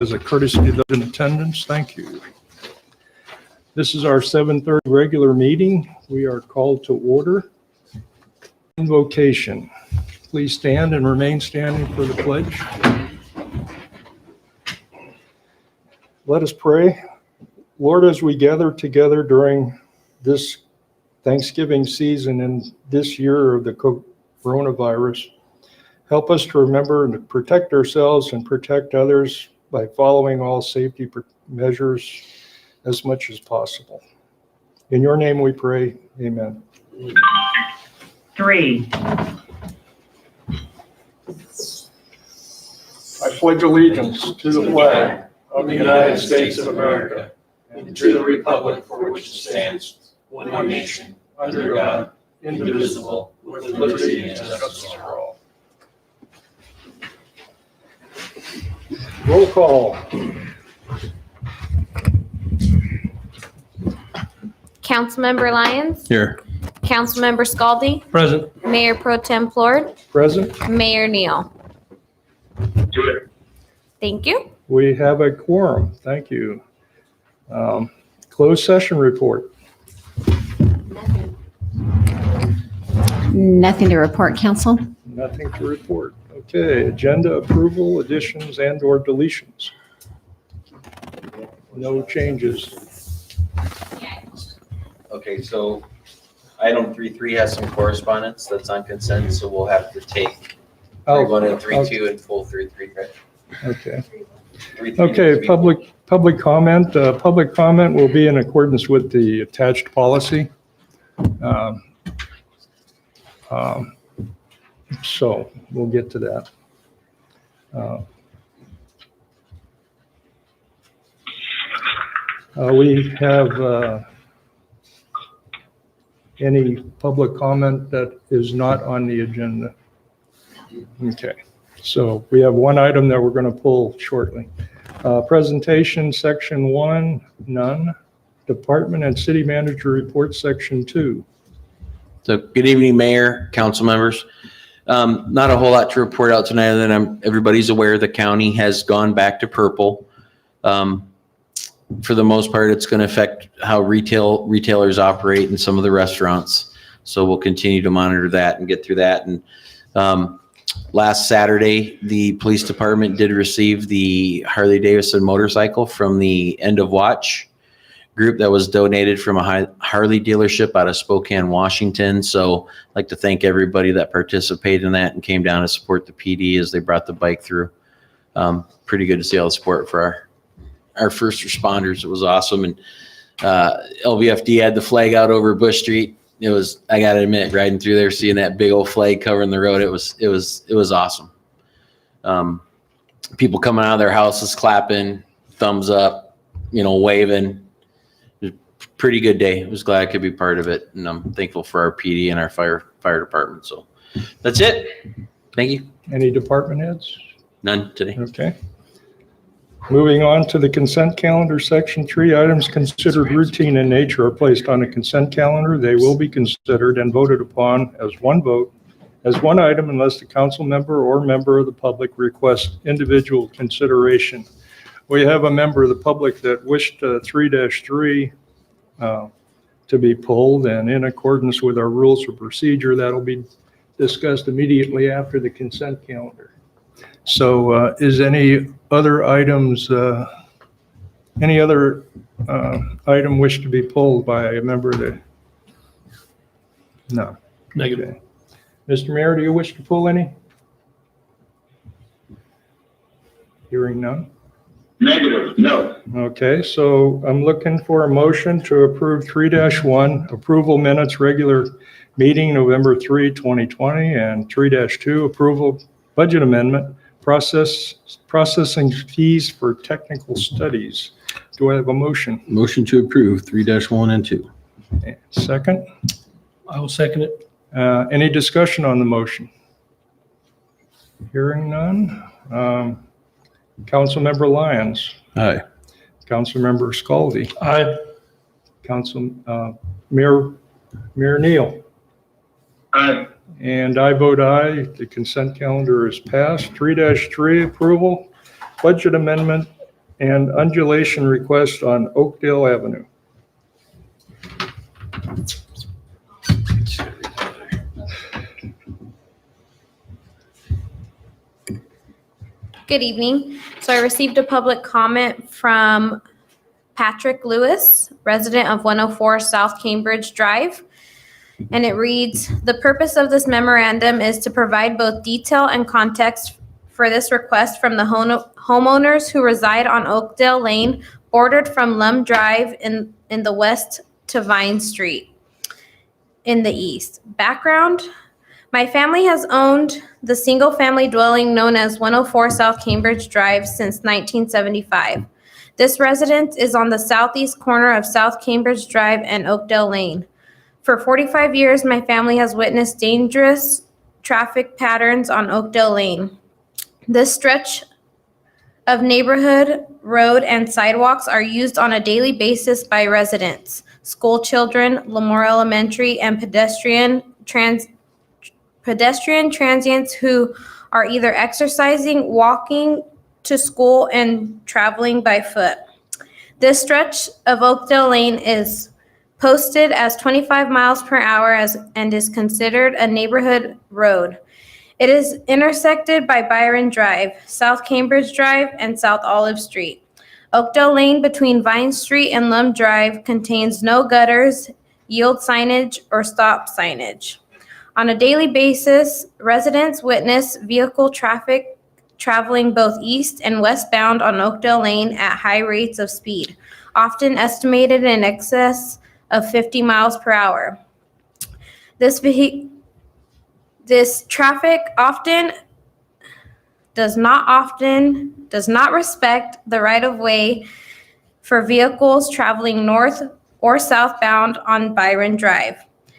As a courtesy to those in attendance, thank you. This is our 7:30 regular meeting. We are called to order. Invocation. Please stand and remain standing for the pledge. Let us pray. Lord, as we gather together during this Thanksgiving season and this year of the coronavirus, help us to remember and to protect ourselves and protect others by following all safety measures as much as possible. In your name we pray, amen. 3. I pledge allegiance to the flag of the United States of America and to the republic for which it stands, one nation, under God, indivisible, with liberty and justice for all. Roll call. Councilmember Lyons. Here. Councilmember Scaldi. Present. Mayor Pro Tem Plord. Present. Mayor Neal. Thank you. We have a quorum. Thank you. Closed session report. Nothing to report, Council. Nothing to report. Okay, agenda approval, additions and or deletions. No changes. Okay, so item 3.3 has some correspondence that's on consent, so we'll have to take 3.1 and 3.2 and full 3.3, right? Okay. 3.3 Okay, public comment. Public comment will be in accordance with the attached policy. So we'll get to that. We have any public comment that is not on the agenda? Okay, so we have one item that we're going to pull shortly. Presentation, section 1, none. Department and city manager report, section 2. So good evening, Mayor, council members. Not a whole lot to report out tonight, other than everybody's aware the county has gone back to purple. For the most part, it's going to affect how retailers operate in some of the restaurants. So we'll continue to monitor that and get through that. And last Saturday, the police department did receive the Harley-Davidson motorcycle from the End of Watch group that was donated from a Harley dealership out of Spokane, Washington. So I'd like to thank everybody that participated in that and came down to support the PD as they brought the bike through. Pretty good to see all the support for our first responders. It was awesome. And LVFD had the flag out over Bush Street. It was, I gotta admit, riding through there, seeing that big old flag covering the road, it was awesome. People coming out of their houses clapping, thumbs up, waving. Pretty good day. I was glad I could be part of it, and I'm thankful for our PD and our fire department. So that's it. Thank you. Any department heads? None today. Okay. Moving on to the consent calendar, section 3, items considered routine in nature are placed on a consent calendar. They will be considered and voted upon as one vote, as one item, unless the council member or member of the public requests individual consideration. We have a member of the public that wished 3-3 to be pulled, and in accordance with our rules of procedure, that'll be discussed immediately after the consent calendar. So is any other items, any other item wish to be pulled by a member of the? No. Negative. Okay. Mr. Mayor, do you wish to pull any? Hearing none. Negative, no. Okay, so I'm looking for a motion to approve 3-1, approval minutes, regular meeting November 3, 2020, and 3-2, approval budget amendment, processing fees for technical studies. Do I have a motion? Motion to approve 3-1 and 2. Second? I will second it. Any discussion on the motion? Hearing none. Councilmember Lyons. Aye. Councilmember Scaldi. Aye. Mayor Neal. Aye. And I vote aye. The consent calendar is passed. 3-3 approval, budget amendment and undulation request on Oakdale Avenue. Good evening. So I received a public comment from Patrick Lewis, resident of 104 South Cambridge Drive. And it reads, "The purpose of this memorandum is to provide both detail and context for this request from the homeowners who reside on Oakdale Lane, bordered from Lum Drive in the west to Vine Street in the east. Background: my family has owned the single-family dwelling known as 104 South Cambridge Drive since 1975. This residence is on the southeast corner of South Cambridge Drive and Oakdale Lane. For 45 years, my family has witnessed dangerous traffic patterns on Oakdale Lane. This stretch of neighborhood, road, and sidewalks are used on a daily basis by residents, school children, Lemoore Elementary, and pedestrian transients who are either exercising, walking to school, and traveling by foot. This stretch of Oakdale Lane is posted as 25 miles per hour and is considered a neighborhood road. It is intersected by Byron Drive, South Cambridge Drive, and South Olive Street. Oakdale Lane between Vine Street and Lum Drive contains no gutters, yield signage, or stop signage. On a daily basis, residents witness vehicle traffic traveling both east and westbound on Oakdale Lane at high rates of speed, often estimated in excess of 50 miles per hour. This traffic does not respect the right-of-way for vehicles traveling north or southbound on Byron Drive,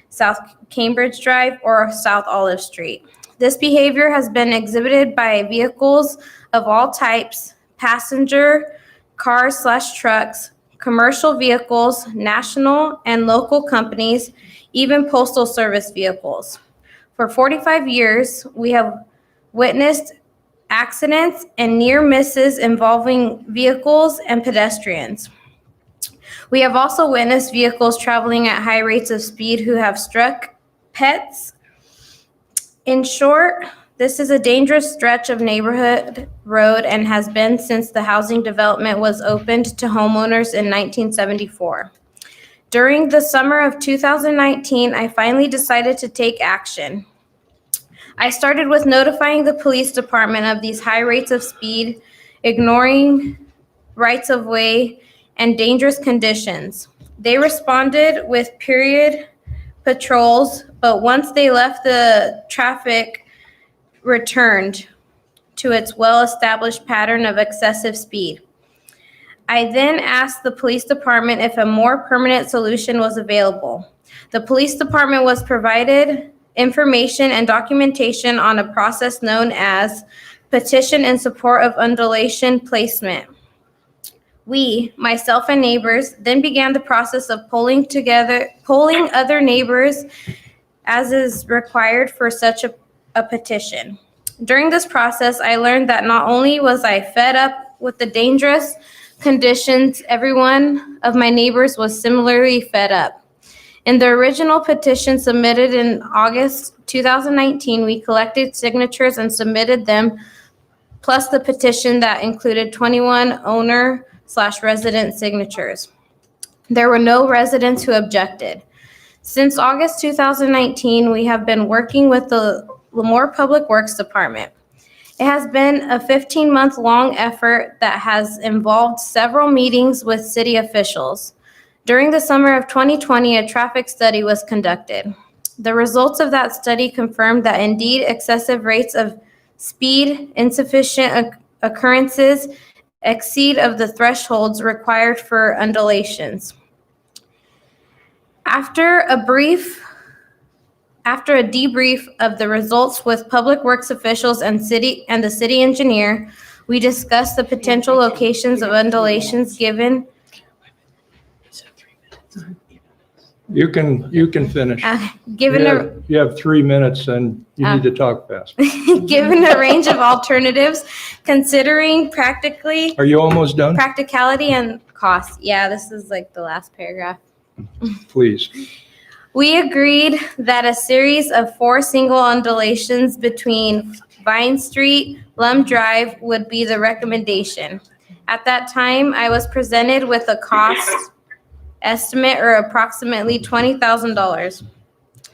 South Cambridge Drive, or South Olive Street. This behavior has been exhibited by vehicles of all types: passenger, cars/trucks, commercial vehicles, national and local companies, even postal service vehicles. For 45 years, we have witnessed accidents and near misses involving vehicles and pedestrians. We have also witnessed vehicles traveling at high rates of speed who have struck pets. In short, this is a dangerous stretch of neighborhood road and has been since the housing development was opened to homeowners in 1974. During the summer of 2019, I finally decided to take action. I started with notifying the police department of these high rates of speed, ignoring rights of way, and dangerous conditions. They responded with period patrols, but once they left, the traffic returned to its well-established pattern of excessive speed. I then asked the police department if a more permanent solution was available. The police department was provided information and documentation on a process known as petition in support of undulation placement. We, myself and neighbors, then began the process of polling other neighbors as is required for such a petition. During this process, I learned that not only was I fed up with the dangerous conditions, everyone of my neighbors was similarly fed up. In the original petition submitted in August 2019, we collected signatures and submitted them, plus the petition that included 21 owner/resident signatures. There were no residents who objected. Since August 2019, we have been working with the Lemoore Public Works Department. It has been a 15-month-long effort that has involved several meetings with city officials. During the summer of 2020, a traffic study was conducted. The results of that study confirmed that indeed excessive rates of speed, insufficient occurrences exceed of the thresholds required for undulations. After a debrief of the results with Public Works officials and the city engineer, we discussed the potential locations of undulations given You can finish. Given a You have 3 minutes and you need to talk fast. given a range of alternatives, considering Are you almost done? practicality and cost. Yeah, this is like the last paragraph. Please. We agreed that a series of 4 single undulations between Vine Street, Lum Drive would be the recommendation. At that time, I was presented with a cost estimate or approximately $20,000.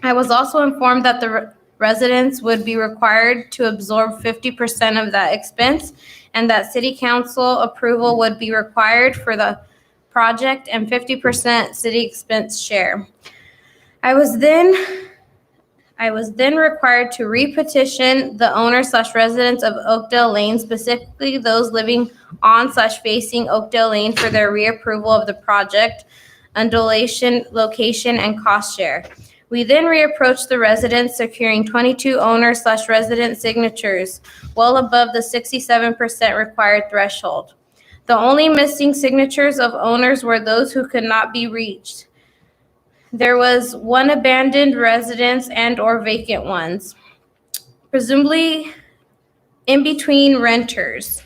I was also informed that the residents would be required to absorb 50% of that expense and that city council approval would be required for the project and 50% city expense share. I was then required to repetition the owner/residents of Oakdale Lane, specifically those living on/facing Oakdale Lane, for their reapproval of the project, undulation, location, and cost share. We then reapproached the residents, securing 22 owner/resident signatures, well above the 67% required threshold. The only missing signatures of owners were those who could not be reached. There was 1 abandoned residence and/or vacant ones, presumably in between renters.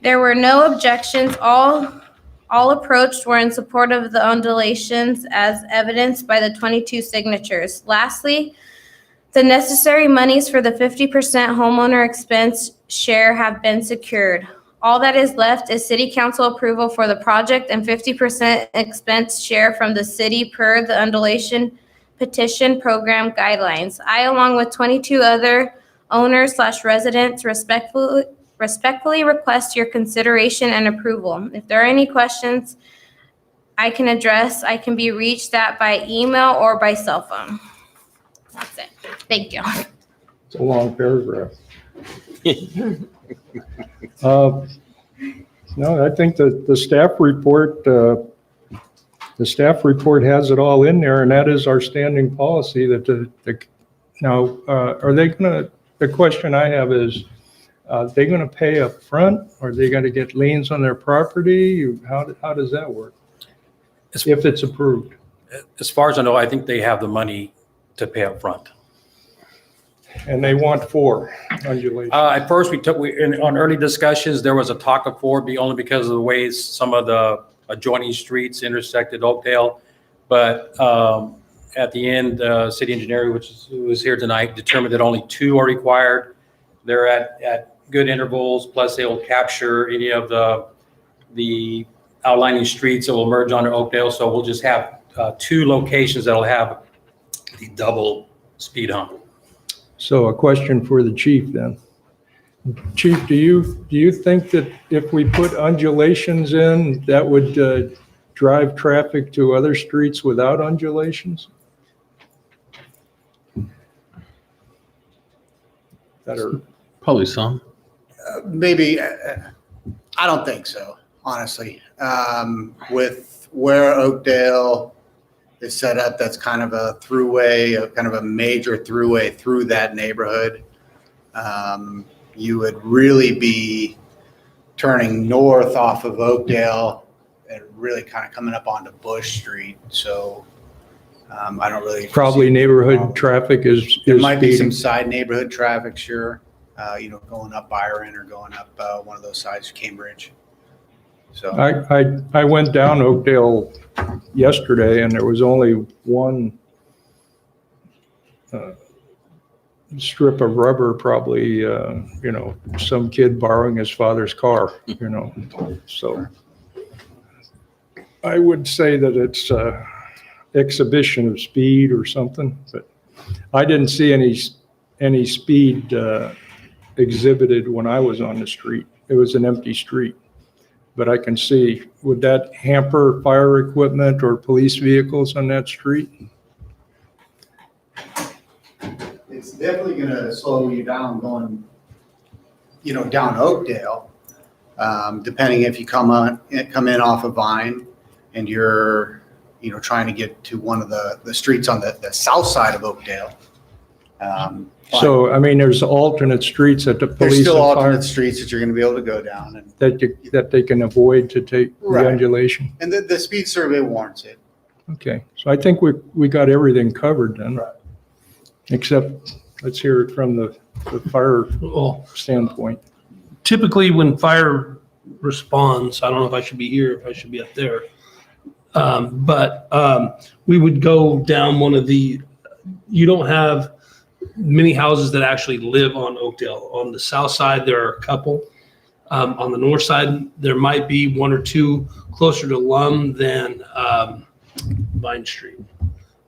There were no objections. All approached were in support of the undulations as evidenced by the 22 signatures. Lastly, the necessary monies for the 50% homeowner expense share have been secured. All that is left is city council approval for the project and 50% expense share from the city per the undulation petition program guidelines. I, along with 22 other owners/residents, respectfully request your consideration and approval. If there are any questions I can address, I can be reached at by email or by cell phone. That's it. Thank you. It's a long paragraph. No, I think that the staff report has it all in there, and that is our standing policy that now, are they gonna, the question I have is, are they gonna pay up front? Or are they gonna get liens on their property? How does that work? If it's approved? As far as I know, I think they have the money to pay up front. And they want 4 undulations. At first, on early discussions, there was a talk of 4, only because of the ways some of the adjoining streets intersected Oakdale. But at the end, city engineer, who was here tonight, determined that only 2 are required. They're at good intervals, plus they will capture any of the outlining streets that will merge onto Oakdale. So we'll just have 2 locations that'll have the double speed hump. So a question for the chief then. Chief, do you think that if we put undulations in, that would drive traffic to other streets without undulations? Better. Probably some. Maybe, I don't think so, honestly. With where Oakdale is set up, that's kind of a throughway, kind of a major throughway through that neighborhood. You would really be turning north off of Oakdale and really kind of coming up onto Bush Street. So I don't really. Probably neighborhood traffic is There might be some speeding. side neighborhood traffic, sure. Going up Byron or going up one of those sides of Cambridge. So I went down Oakdale yesterday and there was only one strip of rubber, probably, some kid borrowing his father's car, so I would say that it's a exhibition of speed or something, but I didn't see any speed exhibited when I was on the street. It was an empty street. But I can see, would that hamper fire equipment or police vehicles on that street? it's definitely going to slow you down going, down Oakdale. Depending if you come in off of Vine and you're, trying to get to one of the streets on the south side of Oakdale. So, there's alternate streets that the There's police still and fire, alternate streets that you're going to be able to go down. that they can avoid to take the Right. undulation. And the speed survey warrants it. Okay, so I think we got everything covered then. Except, let's hear it from the fire Well, standpoint. typically when fire responds, I don't know if I should be here, if I should be up there. But we would go down one of you don't have many houses that actually live on Oakdale. On the south side, there are a couple. On the north side, there might be one or two closer to Lum than Vine Street.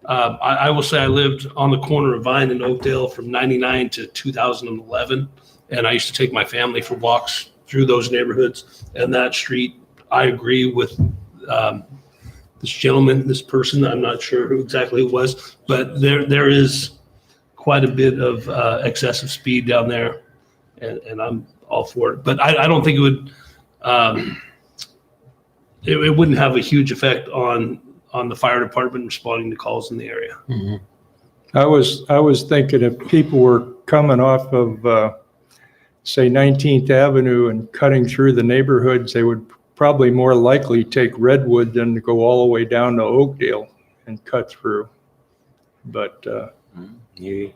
I will say I lived on the corner of Vine and Oakdale from 99 to 2011. And I used to take my family for walks through those neighborhoods. And that street, I agree with this gentleman, this person, I'm not sure who exactly it was, but there is quite a bit of excessive speed down there. And I'm all for it. But I don't think it would, it wouldn't have a huge effect on the fire department responding to calls in the area. Mhm. I was thinking if people were coming off of, say, 19th Avenue and cutting through the neighborhoods, they would probably more likely take Redwood than to go all the way down to Oakdale and cut through. But You-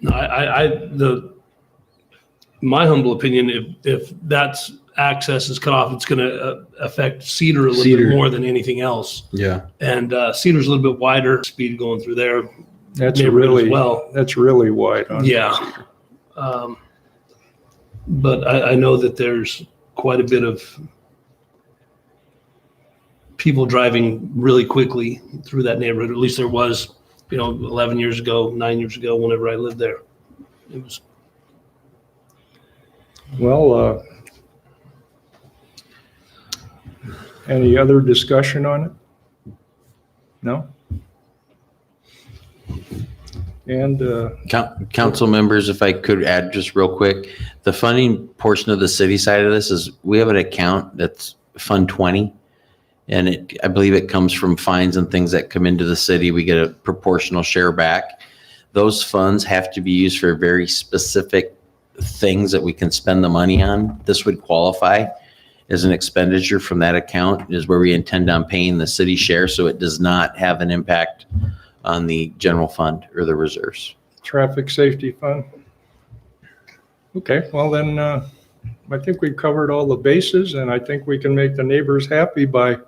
No, my humble opinion, if that's access is cut off, it's going to affect Cedar a little Cedar. bit more than anything else. Yeah. And Cedar's a little bit wider, speed going through there. that's Neighborhood as really, well. that's really wide on. Yeah. But I know that there's quite a bit of people driving really quickly through that neighborhood. At least there was, 11 years ago, 9 years ago, whenever I lived there. It was. Well, any other discussion on it? No? And Council members, if I could add just real quick, the funding portion of the city side of this is we have an account that's Fund 20. And I believe it comes from fines and things that come into the city. We get a proportional share back. Those funds have to be used for very specific things that we can spend the money on. This would qualify as an expenditure from that account, is where we intend on paying the city share, so it does not have an impact on the general fund or the reserves. traffic safety fund? Okay, well then, I think we've covered all the bases, and I think we can make the neighbors happy by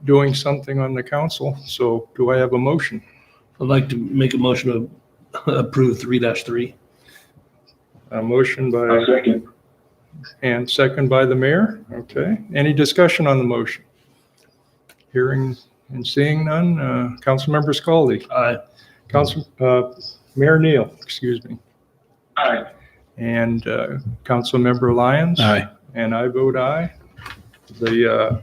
doing something on the council. So do I have a motion? I'd like to make a motion to approve 3-3. A motion I'll by, second. and second by the mayor. Okay, any discussion on the motion? Hearing and seeing none, Councilmember Scaldi. Aye. Mayor Neal, excuse me. Aye. And Councilmember Lyons. Aye. And I vote aye. The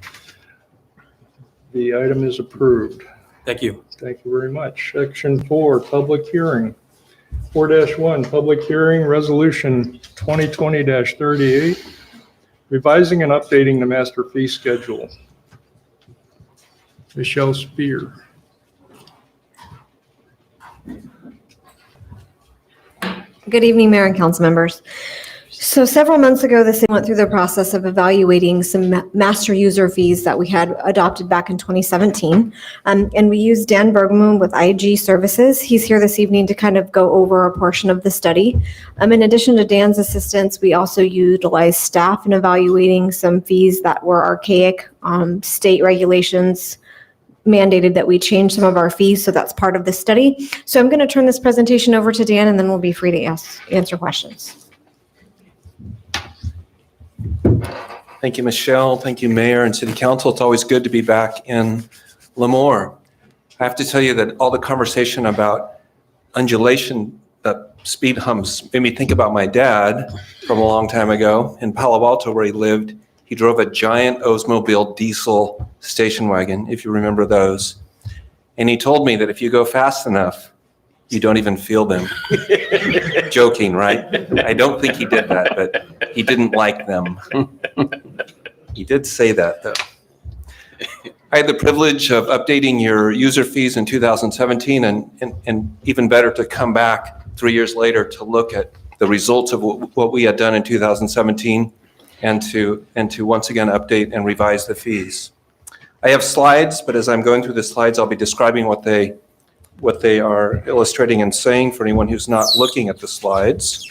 item is approved. Thank you. Thank you very much. Section 4, public hearing. 4-1, public hearing, resolution 2020-38, revising and updating the master fee schedule. Michelle Spear. Good evening, Mayor and council members. So several months ago, the city went through the process of evaluating some master user fees that we had adopted back in 2017. And we used Dan Bergman with IG Services. He's here this evening to kind of go over a portion of the study. In addition to Dan's assistance, we also utilized staff in evaluating some fees that were archaic. State regulations mandated that we change some of our fees, so that's part of the study. So I'm going to turn this presentation over to Dan, and then we'll be free to answer questions. Thank you, Michelle. Thank you, Mayor and City Council. It's always good to be back in Lemoore. I have to tell you that all the conversation about undulation, speed humps, made me think about my dad from a long time ago in Palo Alto, where he lived. He drove a giant Oldsmobile diesel station wagon, if you remember those. And he told me that if you go fast enough, you don't even feel them. Joking, right? I don't think he did that, but he didn't like them. He did say that, though. I had the privilege of updating your user fees in 2017, and even better to come back 3 years later to look at the results of what we had done in 2017 and to once again update and revise the fees. I have slides, but as I'm going through the slides, I'll be describing what they are illustrating and saying for anyone who's not looking at the slides.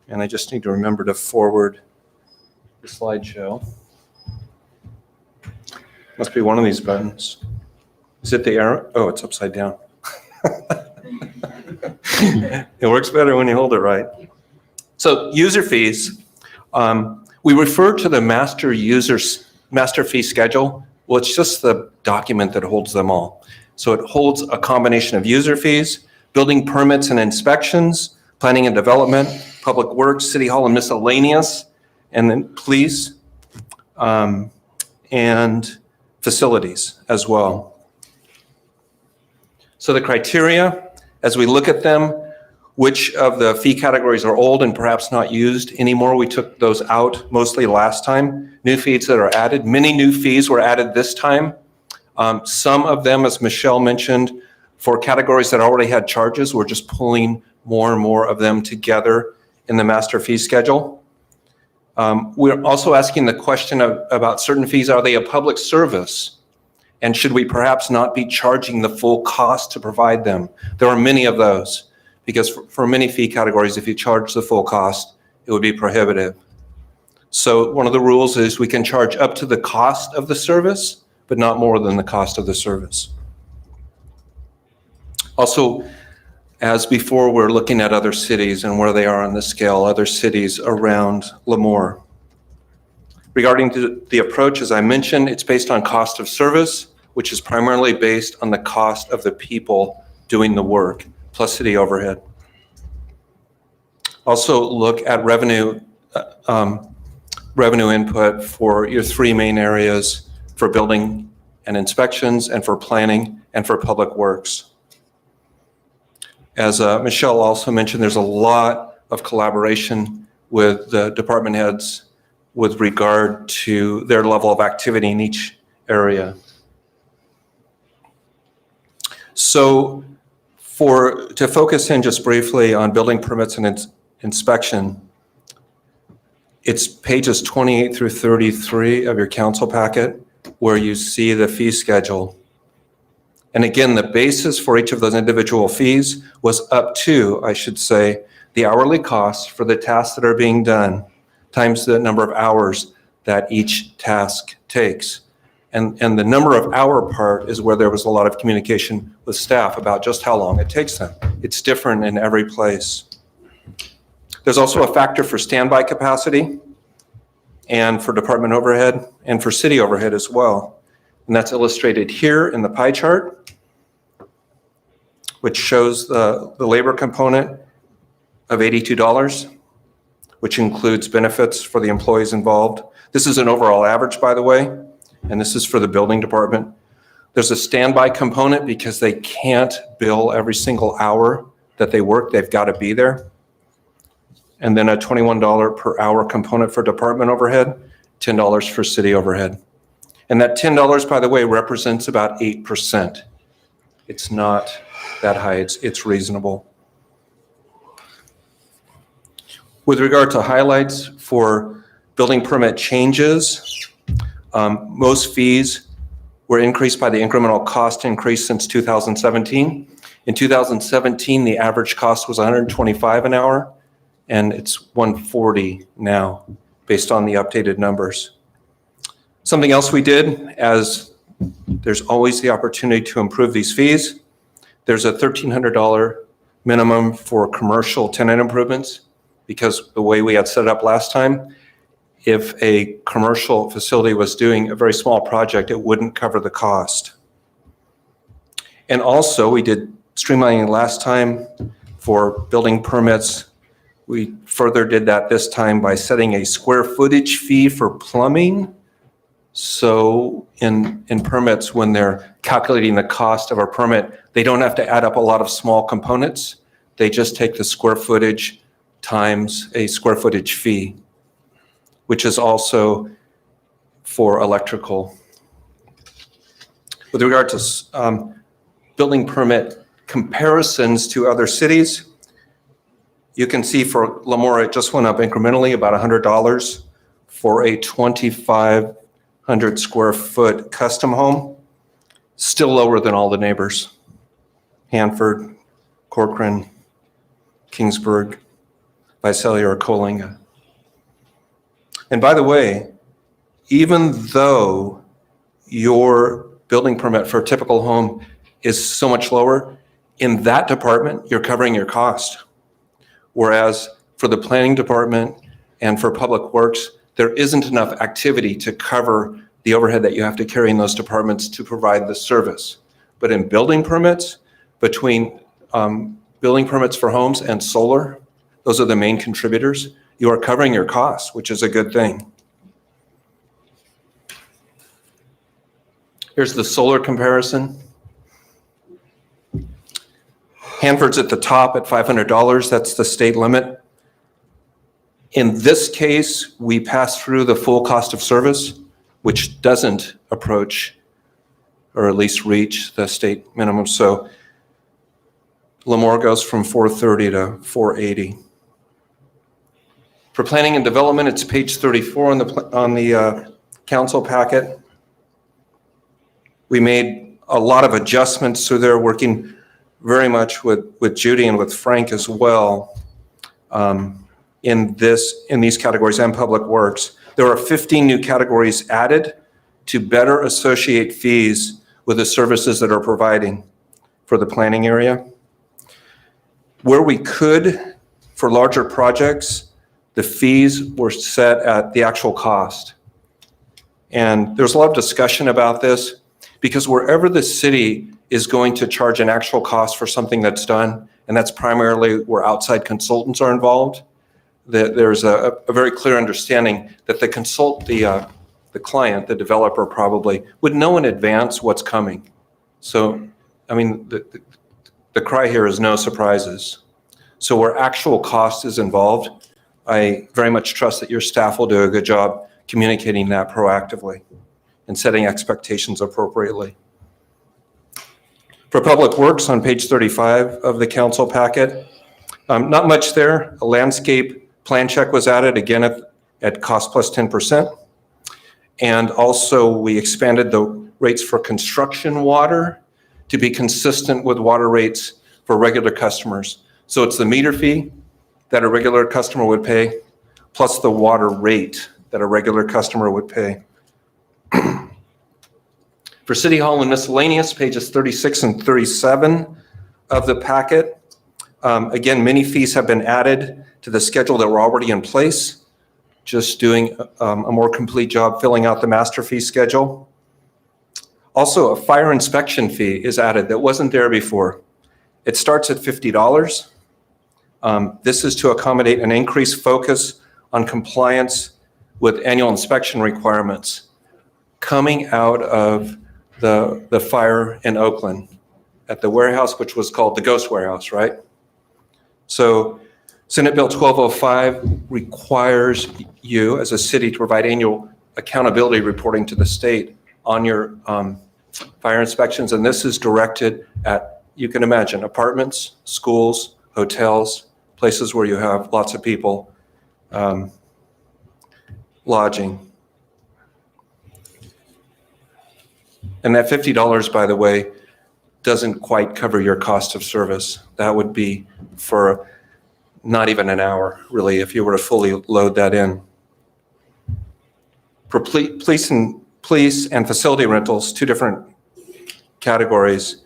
And I just need to remember to forward the slideshow. Must be one of these buttons. Is it the arrow? Oh, it's upside down. It works better when you hold it right. So user fees, we refer to the master fee schedule. Well, it's just the document that holds them all. So it holds a combination of user fees, building permits and inspections, planning and development, public works, city hall and miscellaneous, and then police, and facilities as well. So the criteria, as we look at them, which of the fee categories are old and perhaps not used anymore? We took those out mostly last time. New fees that are added. Many new fees were added this time. Some of them, as Michelle mentioned, for categories that already had charges, we're just pulling more and more of them together in the master fee schedule. We're also asking the question about certain fees. Are they a public service? And should we perhaps not be charging the full cost to provide them? There are many of those. Because for many fee categories, if you charge the full cost, it would be prohibitive. So one of the rules is we can charge up to the cost of the service, but not more than the cost of the service. Also, as before, we're looking at other cities and where they are on the scale, other cities around Lemoore. Regarding the approach, as I mentioned, it's based on cost of service, which is primarily based on the cost of the people doing the work, plus city overhead. Also look at revenue input for your three main areas for building and inspections and for planning and for public works. As Michelle also mentioned, there's a lot of collaboration with the department heads with regard to their level of activity in each area. So to focus in just briefly on building permits and inspection, it's pages 28 through 33 of your council packet where you see the fee schedule. And again, the basis for each of those individual fees was up to, I should say, the hourly costs for the tasks that are being done times the number of hours that each task takes. And the number of hour part is where there was a lot of communication with staff about just how long it takes them. It's different in every place. There's also a factor for standby capacity and for department overhead and for city overhead as well. And that's illustrated here in the pie chart, which shows the labor component of $82, which includes benefits for the employees involved. This is an overall average, by the way. And this is for the building department. There's a standby component because they can't bill every single hour that they work. They've got to be there. And then a $21 per hour component for department overhead, $10 for city overhead. And that $10, by the way, represents about 8%. It's not that high, it's reasonable. With regard to highlights for building permit changes, most fees were increased by the incremental cost increase since 2017. In 2017, the average cost was $125 an hour, and it's $140 now, based on the updated numbers. Something else we did, as there's always the opportunity to improve these fees, there's a $1,300 minimum for commercial tenant improvements, because the way we had set it up last time, if a commercial facility was doing a very small project, it wouldn't cover the cost. And also, we did streamlining last time for building permits. We further did that this time by setting a square footage fee for plumbing. So in permits, when they're calculating the cost of a permit, they don't have to add up a lot of small components. They just take the square footage times a square footage fee, which is also for electrical. With regard to building permit comparisons to other cities, you can see for Lemoore, it just went up incrementally about $100 for a 25 100 square foot custom home, still lower than all the neighbors. Hanford, Corcoran, Kingsburg, Visalia, or Coalinga. And by the way, even though your building permit for a typical home is so much lower, in that department, you're covering your cost. Whereas for the planning department and for public works, there isn't enough activity to cover the overhead that you have to carry in those departments to provide the service. But in building permits, between building permits for homes and solar, those are the main contributors. You are covering your costs, which is a good thing. Here's the solar comparison. Hanford's at the top at $500. That's the state limit. In this case, we pass through the full cost of service, which doesn't approach or at least reach the state minimum. So Lemoore goes from $430 to $480. For planning and development, it's page 34 on the council packet. We made a lot of adjustments, so they're working very much with Judy and with Frank as well in these categories and public works. There are 15 new categories added to better associate fees with the services that are providing for the planning area. Where we could, for larger projects, the fees were set at the actual cost. And there's a lot of discussion about this because wherever the city is going to charge an actual cost for something that's done, and that's primarily where outside consultants are involved, there's a very clear understanding that the client, the developer probably, would know in advance what's coming. So, I mean, the cry here is no surprises. So where actual cost is involved, I very much trust that your staff will do a good job communicating that proactively and setting expectations appropriately. For public works on page 35 of the council packet, not much there. A landscape plan check was added again at cost plus 10%. And also we expanded the rates for construction water to be consistent with water rates for regular customers. So it's the meter fee that a regular customer would pay, plus the water rate that a regular customer would pay. For City Hall and Miscellaneous, pages 36 and 37 of the packet, again, many fees have been added to the schedule that were already in place, just doing a more complete job filling out the master fee schedule. Also, a fire inspection fee is added that wasn't there before. It starts at $50. This is to accommodate an increased focus on compliance with annual inspection requirements coming out of the fire in Oakland at the warehouse, which was called the Ghost Warehouse, right? So Senate Bill 1205 requires you as a city to provide annual accountability reporting to the state on your fire inspections. And this is directed at, you can imagine, apartments, schools, hotels, places where you have lots of people, lodging. And that $50, by the way, doesn't quite cover your cost of service. That would be for not even an hour, really, if you were to fully load that in. For police and facility rentals, two different categories.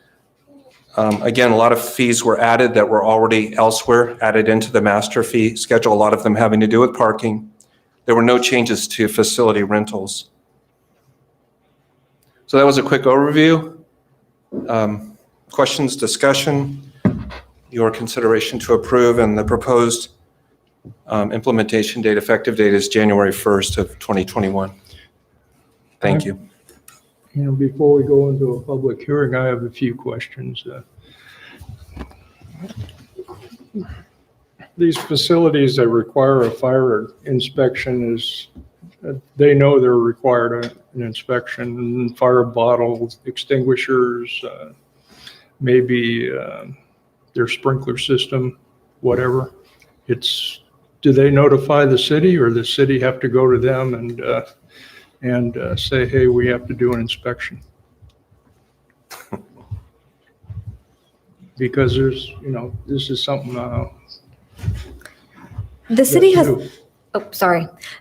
Again, a lot of fees were added that were already elsewhere, added into the master fee schedule, a lot of them having to do with parking. There were no changes to facility rentals. So that was a quick overview. Questions, discussion, your consideration to approve, and the proposed implementation date, effective date is January 1st of 2021. Thank you. You know, before we go into a public hearing, I have a few questions. These facilities that require a fire inspection they know they're required an inspection, fire bottles, extinguishers, maybe their sprinkler system, whatever. Do they notify the city or the city have to go to them and and say, hey, we have to do an inspection. Because there's, this is something. The city that's has, new.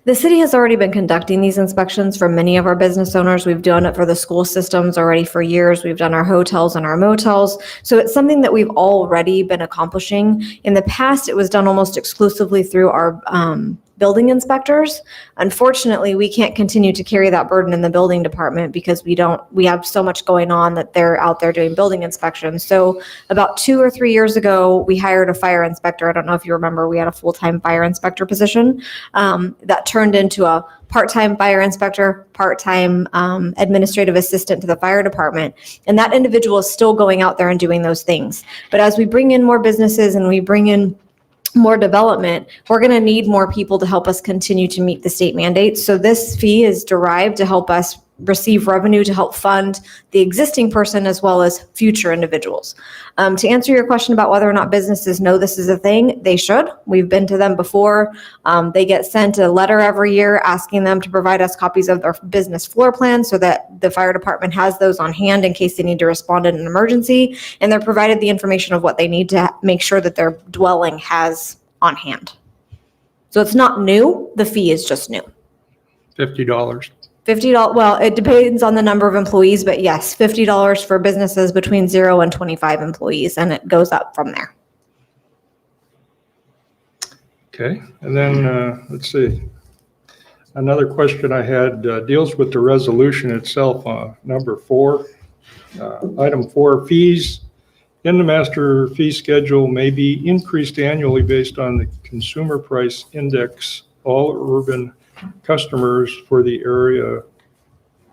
The city has already been conducting these inspections for many of our business owners. We've done it for the school systems already for years. We've done our hotels and our motels. So it's something that we've already been accomplishing. In the past, it was done almost exclusively through our building inspectors. Unfortunately, we can't continue to carry that burden in the building department because we have so much going on that they're out there doing building inspections. So about 2 or 3 years ago, we hired a fire inspector. I don't know if you remember, we had a full-time fire inspector position that turned into a part-time fire inspector, part-time administrative assistant to the fire department. And that individual is still going out there and doing those things. But as we bring in more businesses and we bring in more development, we're going to need more people to help us continue to meet the state mandates. So this fee is derived to help us receive revenue to help fund the existing person as well as future individuals. To answer your question about whether or not businesses know this is a thing, they should. We've been to them before. They get sent a letter every year asking them to provide us copies of their business floor plan so that the fire department has those on hand in case they need to respond in an emergency. And they're provided the information of what they need to make sure that their dwelling has on hand. So it's not new. The fee is just new. $50. $50, well, it depends on the number of employees, but yes, $50 for businesses between 0 and 25 employees, and it goes up from there. Okay, and then, let's see. Another question I had deals with the resolution itself, number 4. Item 4, fees in the master fee schedule may be increased annually based on the consumer price index. All urban customers for the area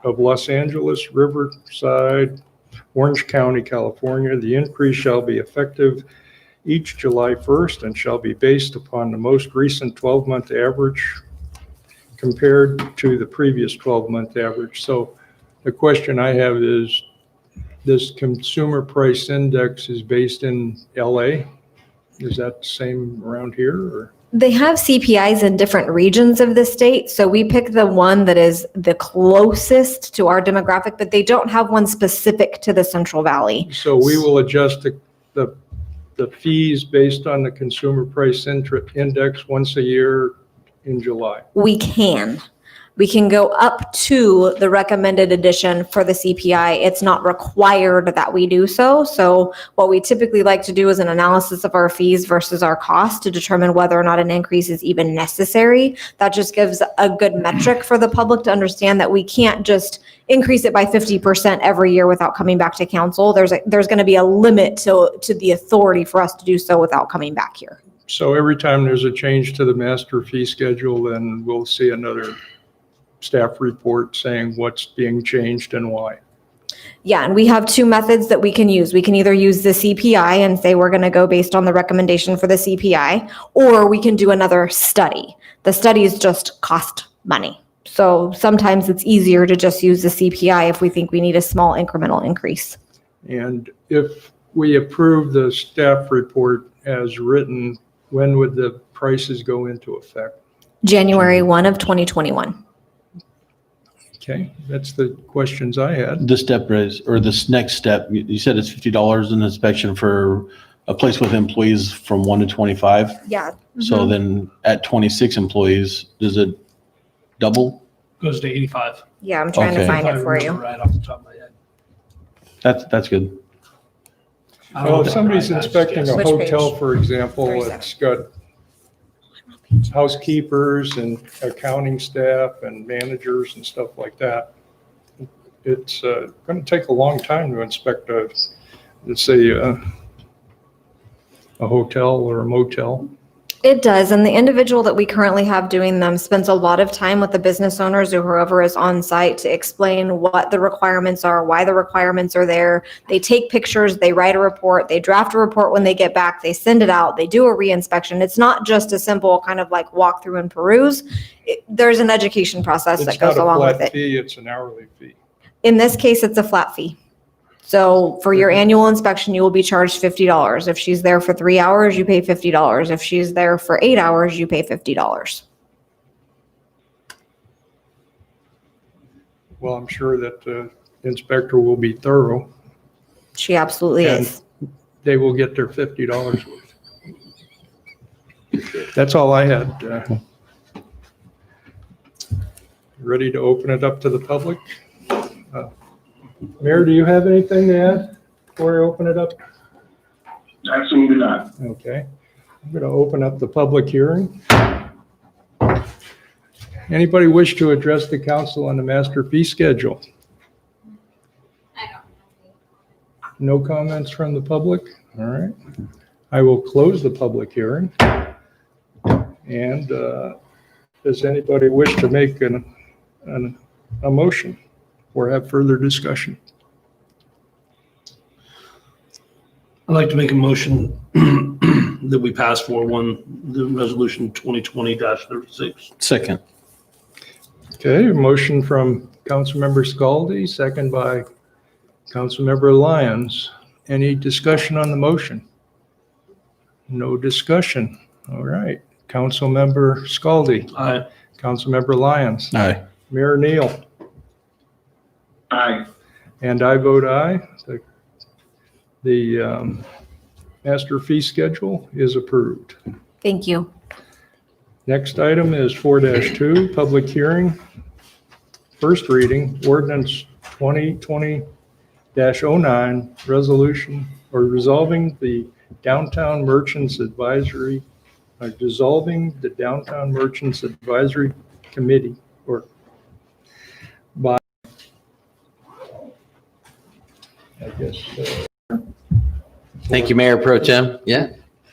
of Los Angeles, Riverside, Orange County, California. The increase shall be effective each July 1st and shall be based upon the most recent 12-month average compared to the previous 12-month average. So the question I have is, this consumer price index is based in LA? Is that the same around here, or? They have CPIs in different regions of the state, so we pick the one that is the closest to our demographic, but they don't have one specific to the Central Valley. So we will adjust the fees based on the consumer price index once a year in July. We can go up to the recommended addition for the CPI. It's not required that we do so. So what we typically like to do is an analysis of our fees versus our cost to determine whether or not an increase is even necessary. That just gives a good metric for the public to understand that we can't just increase it by 50% every year without coming back to council. There's going to be a limit to the authority for us to do so without coming back here. So every time there's a change to the master fee schedule, then we'll see another staff report saying what's being changed and why. Yeah, and we have 2 methods that we can use. We can either use the CPI and say we're going to go based on the recommendation for the CPI, or we can do another study. The studies just cost money. So sometimes it's easier to just use the CPI if we think we need a small incremental increase. And if we approve the staff report as written, when would the prices go into effect? January 1 of 2021. Okay, that's the questions I had. The step is, or this next step, you said it's $50 in inspection for a place with employees from 1 to 25. Yeah. So then at 26 employees, does it double? Goes to 85. Yeah, I'm trying to Okay. find If I it for remember you. right off the top of my head. That's good. I don't Well, know if somebody's I just inspecting a guessed. Which hotel, page? for example, 37. it's got housekeepers and accounting staff and managers and stuff like that. It's going to take a long time to inspect let's say, a hotel or a motel. It does, and the individual that we currently have doing them spends a lot of time with the business owners or whoever is on site to explain what the requirements are, why the requirements are there. They take pictures, they write a report, they draft a report when they get back, they send it out, they do a re-inspection. It's not just a simple kind of like walk through and peruse. There's an education process that goes along with It's not a flat it. fee, it's an hourly fee. In this case, it's a flat fee. So for your annual inspection, you will be charged $50. If she's there for 3 hours, you pay $50. If she's there for 8 hours, you pay $50. Well, I'm sure that the inspector will be thorough. She absolutely And is. they will get their $50 worth. That's all I had. Ready to open it up to the public? Mayor, do you have anything to add before I open it up? Absolutely not. Okay. I'm going to open up the public hearing. Anybody wish to address the council on the master fee schedule? No comments from the public? All right. I will close the public hearing. And does anybody wish to make a motion or have further discussion? I'd like to make a motion that we pass the resolution 2020-36. Second. Okay, a motion from Councilmember Scaldi, second by Councilmember Lyons. Any discussion on the motion? No discussion. All right. Councilmember Scaldi, Aye. Councilmember Lyons, Aye. Mayor Neal, Aye. and I vote aye. The master fee schedule is approved. Thank you. Next item is 4-2, public hearing. First reading, ordinance 2020-09, resolution or resolving the Downtown Merchants Advisory, dissolving the Downtown Merchants Advisory Committee or by, I guess. Thank you, Mayor Pro Tem. Yeah.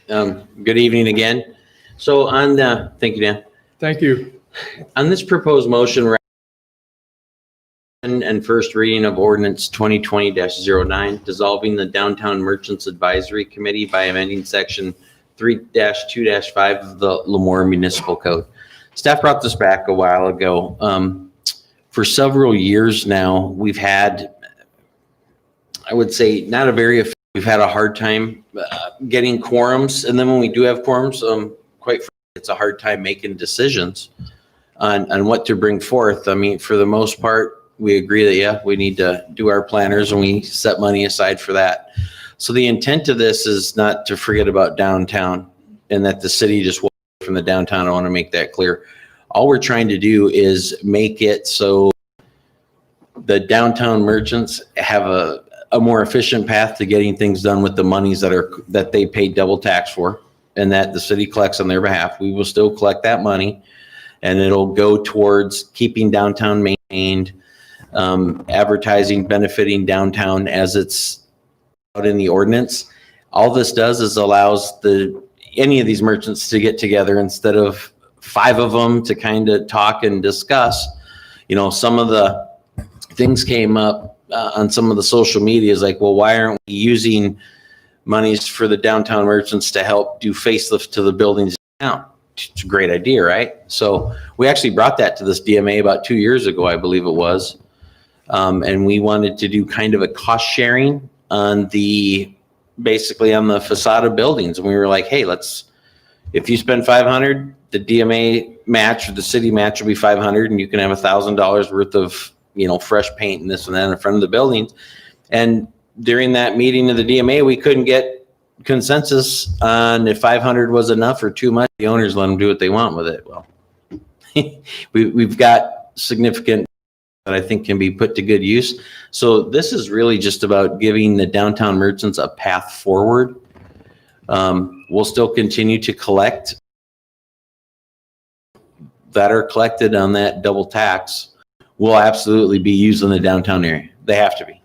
Good evening again. So thank you, Dan. Thank you. On this proposed motion and first reading of ordinance 2020-09, dissolving the Downtown Merchants Advisory Committee by amending section 3-2-5 of the Lemoore Municipal Code. Staff brought this back a while ago. For several years now, we've had, I would say, we've had a hard time getting quorums. And then when we do have quorums, quite frankly, it's a hard time making decisions on what to bring forth. I mean, for the most part, we agree that, yeah, we need to do our planners and we set money aside for that. So the intent of this is not to forget about downtown and that the city just walks from the downtown. I want to make that clear. All we're trying to do is make it so the downtown merchants have a more efficient path to getting things done with the monies that they pay double tax for and that the city collects on their behalf. We will still collect that money and it'll go towards keeping downtown maintained, advertising, benefiting downtown as it's out in the ordinance. All this does is allows any of these merchants to get together instead of 5 of them to kind of talk and discuss. You know, some of the things came up on some of the social media is like, well, why aren't we using monies for the downtown merchants to help do facelift to the buildings down? It's a great idea, right? So we actually brought that to this DMA about 2 years ago, I believe it was. And we wanted to do kind of a cost sharing on basically on the facade of buildings. And we were like, hey, if you spend 500, the DMA match or the city match will be 500 and you can have $1,000 worth of, fresh paint and this and that in front of the buildings. And during that meeting of the DMA, we couldn't get consensus on if 500 was enough or too much. The owners let them do what they want with it. Well, we've got significant that I think can be put to good use. So this is really just about giving the downtown merchants a path forward. We'll still continue to collect that are collected on that double tax. Will absolutely be used in the downtown area. They have to be.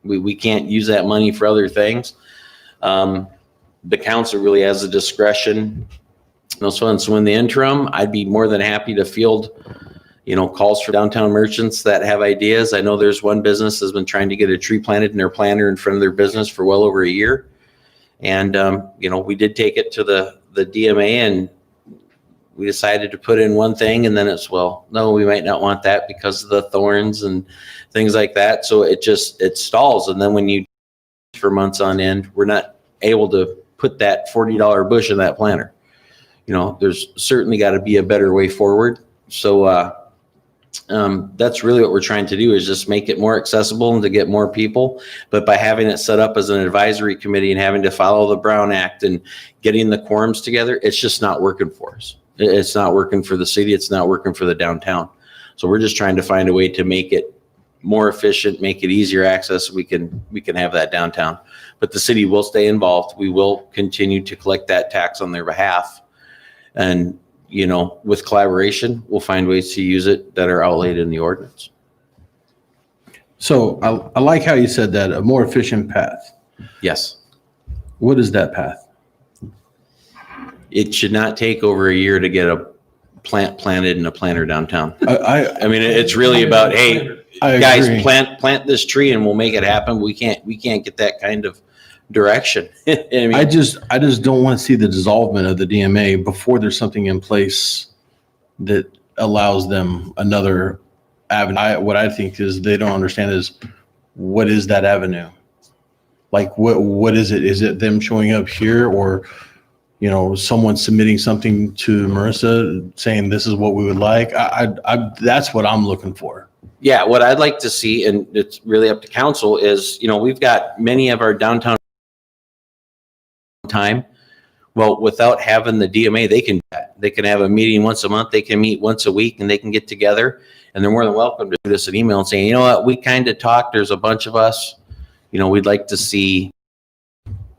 We can't use that money for other things. The council really has a discretion. So in the interim, I'd be more than happy to field calls for downtown merchants that have ideas. I know there's one business that's been trying to get a tree planted in their planter in front of their business for well over a year. And, we did take it to the DMA and we decided to put in one thing and then no, we might not want that because of the thorns and things like that. So it stalls. And then when you for months on end, we're not able to put that $40 bush in that planter. There's certainly got to be a better way forward. So, That's really what we're trying to do, is just make it more accessible and to get more people. But by having it set up as an advisory committee and having to follow the Brown Act and getting the quorums together, it's just not working for us. It's not working for the city. It's not working for the downtown. So we're just trying to find a way to make it more efficient, make it easier access. We can have that downtown, but the city will stay involved. We will continue to collect that tax on their behalf. And, you know, with collaboration, we'll find ways to use it that are outlaid in the ordinance. So I like how you said that, a more efficient path. Yes. What is that path? It should not take over a year to get a plant planted in a planter downtown. I I mean, it's really about, hey, I guys, agree. plant this tree and we'll make it happen. We can't get that kind of direction. I mean, I just don't want to see the dissolvement of the DMA before there's something in place that allows them another avenue. What I think is they don't understand is, what is that avenue? Like, what is it? Is it them showing up here, or, you know, someone submitting something to Marissa saying this is what we would like? That's what I'm looking for. yeah, what I'd like to see, and it's really up to council, is, you know, we've got many of our downtown time. Well, without having the DMA, they can have a meeting once a month. They can meet once a week and they can get together, and they're more than welcome to shoot us an email and saying, you know what, we kind of talked. There's a bunch of us, you know, we'd like to see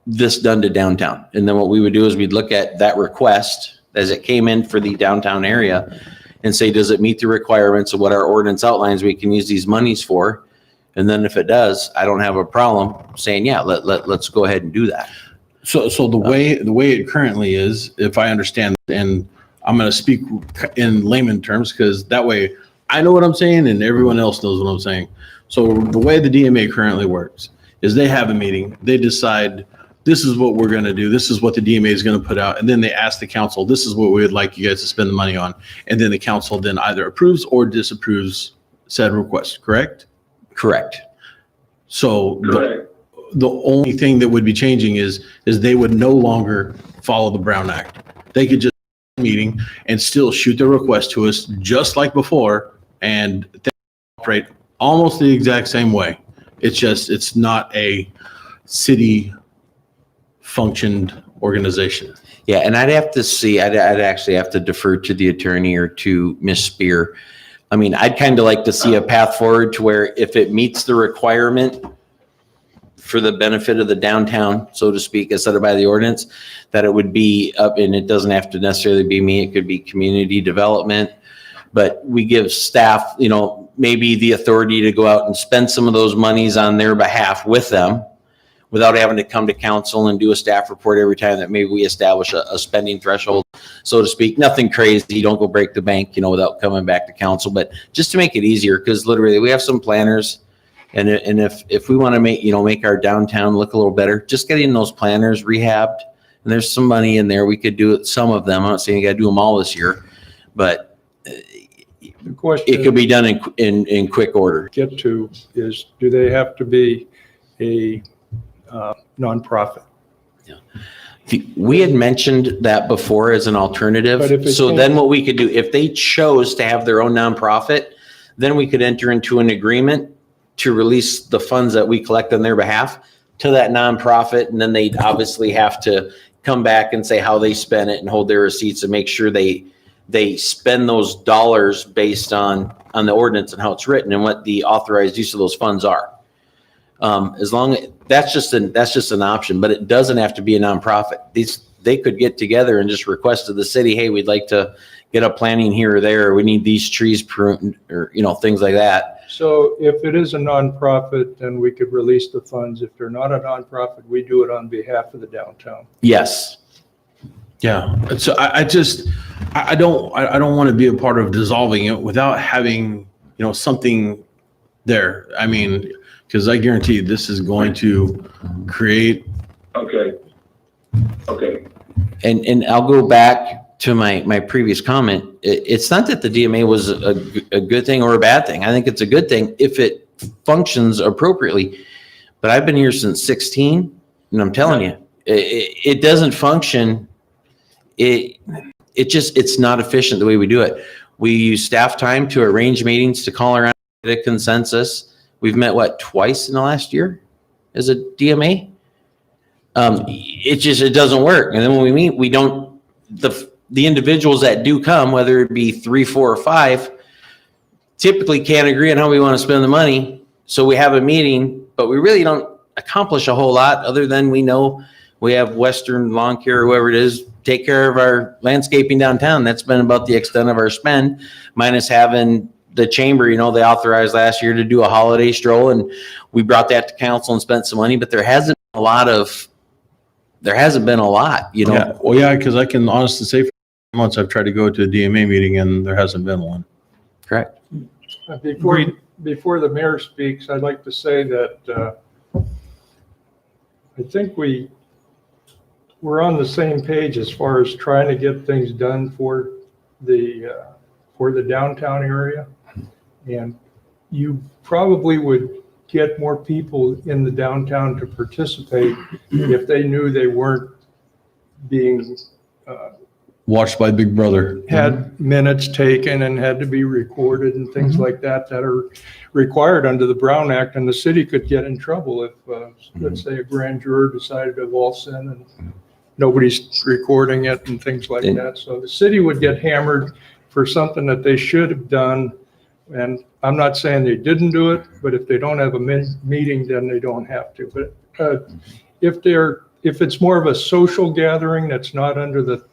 this done to downtown. And then what we would do is we'd look at that request as it came in for the downtown area and say, does it meet the requirements of what our ordinance outlines we can use these monies for? And then if it does, I don't have a problem saying, yeah, let's go ahead and do that. So the way it currently is, if I understand, and I'm going to speak in layman terms, because that way I know what I'm saying and everyone else knows what I'm saying. So the way the DMA currently works is they have a meeting, they decide this is what we're going to do, this is what the DMA is going to put out, and then they ask the council, this is what we would like you guys to spend the money on, and then the council then either approves or disapproves said request, correct? Correct. So Correct. the only thing that would be changing is they would no longer follow the Brown Act. They could just meeting and still shoot their request to us just like before, and they operate almost the exact same way. It's just, it's not a city functioned organization. Yeah, and I'd have to see, I'd actually have to defer to the attorney or to Ms. Spear. I mean, I'd kind of like to see a path forward to where if it meets the requirement for the benefit of the downtown, so to speak, as set up by the ordinance, that it would be up, and it doesn't have to necessarily be me, it could be community development. But we give staff, you know, maybe the authority to go out and spend some of those monies on their behalf with them without having to come to council and do a staff report every time that maybe we establish a spending threshold, so to speak. Nothing crazy, don't go break the bank, you know, without coming back to council, but just to make it easier, because literally we have some planners. And if we want to make our downtown look a little better, just getting those planners rehabbed, and there's some money in there, we could do it, some of them. I'm not saying you got to do them all this year, but The question it could be done in quick order. get to is, do they have to be a nonprofit? We had mentioned that before as an But if alternative. it's So in- then what we could do, if they chose to have their own nonprofit, then we could enter into an agreement to release the funds that we collect on their behalf to that nonprofit. And then they'd obviously have to come back and say how they spent it and hold their receipts and make sure they spend those dollars based on the ordinance and how it's written and what the authorized use of those funds are. As long as that's just an option, but it doesn't have to be a nonprofit. They could get together and just request to the city, hey, we'd like to get a planting here or there, or we need these trees pruned, or, you know, things like that. So if it is a nonprofit, then we could release the funds. If they're not a nonprofit, we do it on behalf of the downtown. Yes. Yeah. So I don't want to be a part of dissolving it without having, you know, something there. I mean, because I guarantee this is going to create. Okay. And I'll go back to my previous comment. It's not that the DMA was a good thing or a bad thing. I think it's a good thing if it functions appropriately. But I've been here since 16, and I'm telling you, it doesn't function. It's not efficient the way we do it. We use staff time to arrange meetings, to call around, get a consensus. We've met, what, twice in the last year as a DMA? It doesn't work. And then when we meet, we don't, the individuals that do come, whether it be 3, 4, or 5, typically can't agree on how we want to spend the money. So we have a meeting, but we really don't accomplish a whole lot other than we know we have Western Lawn Care, or whoever it is, take care of our landscaping downtown. That's been about the extent of our spend, minus having the chamber, they authorized last year to do a holiday stroll, and we brought that to council and spent some money, but there hasn't been a lot, Yeah, well, yeah, because I can honestly say for months I've tried to go to a DMA meeting and there hasn't been one. Correct. Before the mayor speaks, I'd like to say that I think we're on the same page as far as trying to get things done for the downtown area. And you probably would get more people in the downtown to participate if they knew they weren't being Watched by Big Brother. had minutes taken and had to be recorded and things like that are required under the Brown Act, and the city could get in trouble if, let's say, a grand juror decided to waltz in and nobody's recording it and things like that. So the city would get hammered for something that they should have done. And I'm not saying they didn't do it, but if they don't have a meeting, then they don't have to. But if it's more of a social gathering that's not under the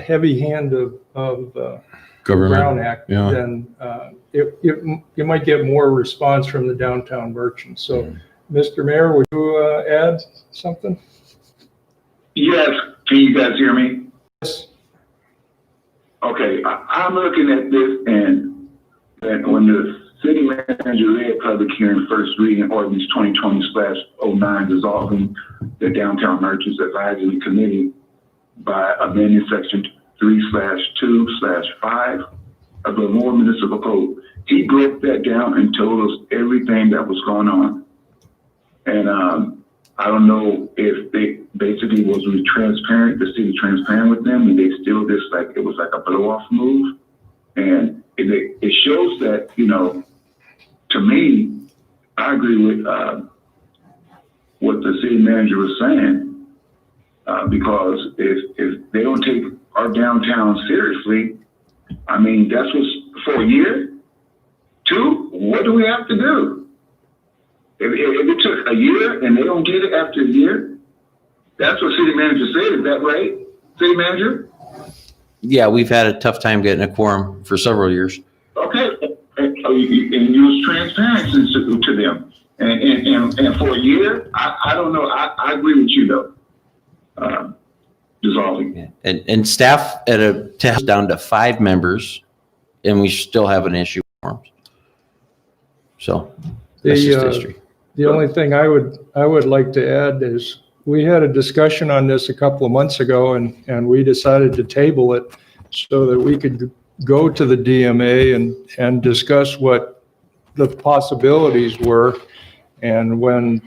heavy hand of Government. Brown Act, Yeah. then you might get more response from the downtown merchants. So, Mr. Mayor, would you add something? Yes, can you guys hear me? Yes. Okay, I'm looking at this, and when the city manager led public hearing first reading ordinance 2020/09 dissolving the downtown merchants advisory committee by amending section 3/2/5 of the Lemoore Municipal Code, he broke that down and told us everything that was going on. And I don't know if they basically was transparent, the city transparent with them, and they still just like, it was like a blow off move. And it shows that, to me, I agree with what the city manager was saying. Because if they don't take our downtown seriously, I mean, that's what's for a year, 2, what do we have to do? If it took a year and they don't get it after a year, that's what city manager said. Is that right, city manager? Yeah, we've had a tough time getting a quorum for several years. Okay, and use transparency to them. And for a year, I don't know. I agree with you though. Dissolving. Yeah. And staff at a test down to 5 members, and we still have an issue with quorums. So that's just history. The only thing I would like to add is we had a discussion on this a couple of months ago, and we decided to table it so that we could go to the DMA and discuss what the possibilities were. And when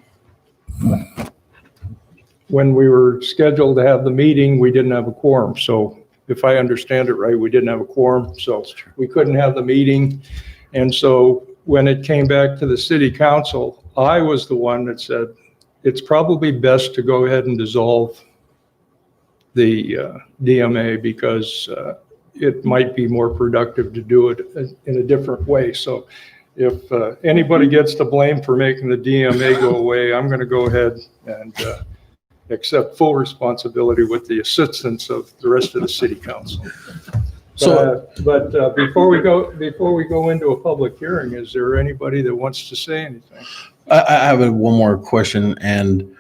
we were scheduled to have the meeting, we didn't have a quorum. So if I understand it right, we didn't have a quorum, so we couldn't have the meeting. And so when it came back to the city council, I was the one that said, it's probably best to go ahead and dissolve the DMA because it might be more productive to do it in a different way. So if anybody gets the blame for making the DMA go away, I'm going to go ahead and accept full responsibility with the assistance of the rest of the city council. But before we go into a public hearing, is there anybody that wants to say anything? I have one more question. And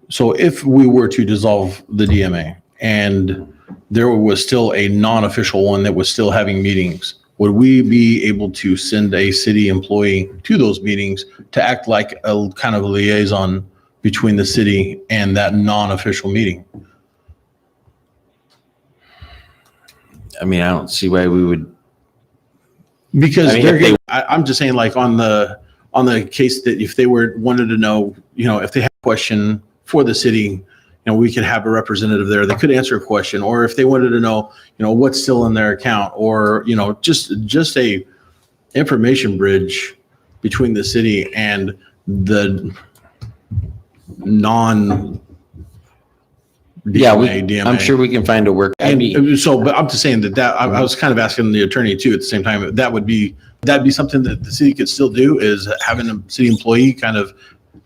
so if we were to dissolve the DMA and there was still a non-official one that was still having meetings, would we be able to send a city employee to those meetings to act like a kind of a liaison between the city and that non-official meeting? I mean, I don't see why we would. Because I mean, I'm just saying, like on the case that if they wanted to know, if they had a question for the city, we could have a representative there that could answer a question, or if they wanted to know, what's still in their account, or, just a information bridge between the city and the non Yeah, DMA. I'm sure we can find a work. But I'm just saying that I was kind of asking the attorney too, at the same time, that'd be something that the city could still do, is having a city employee kind of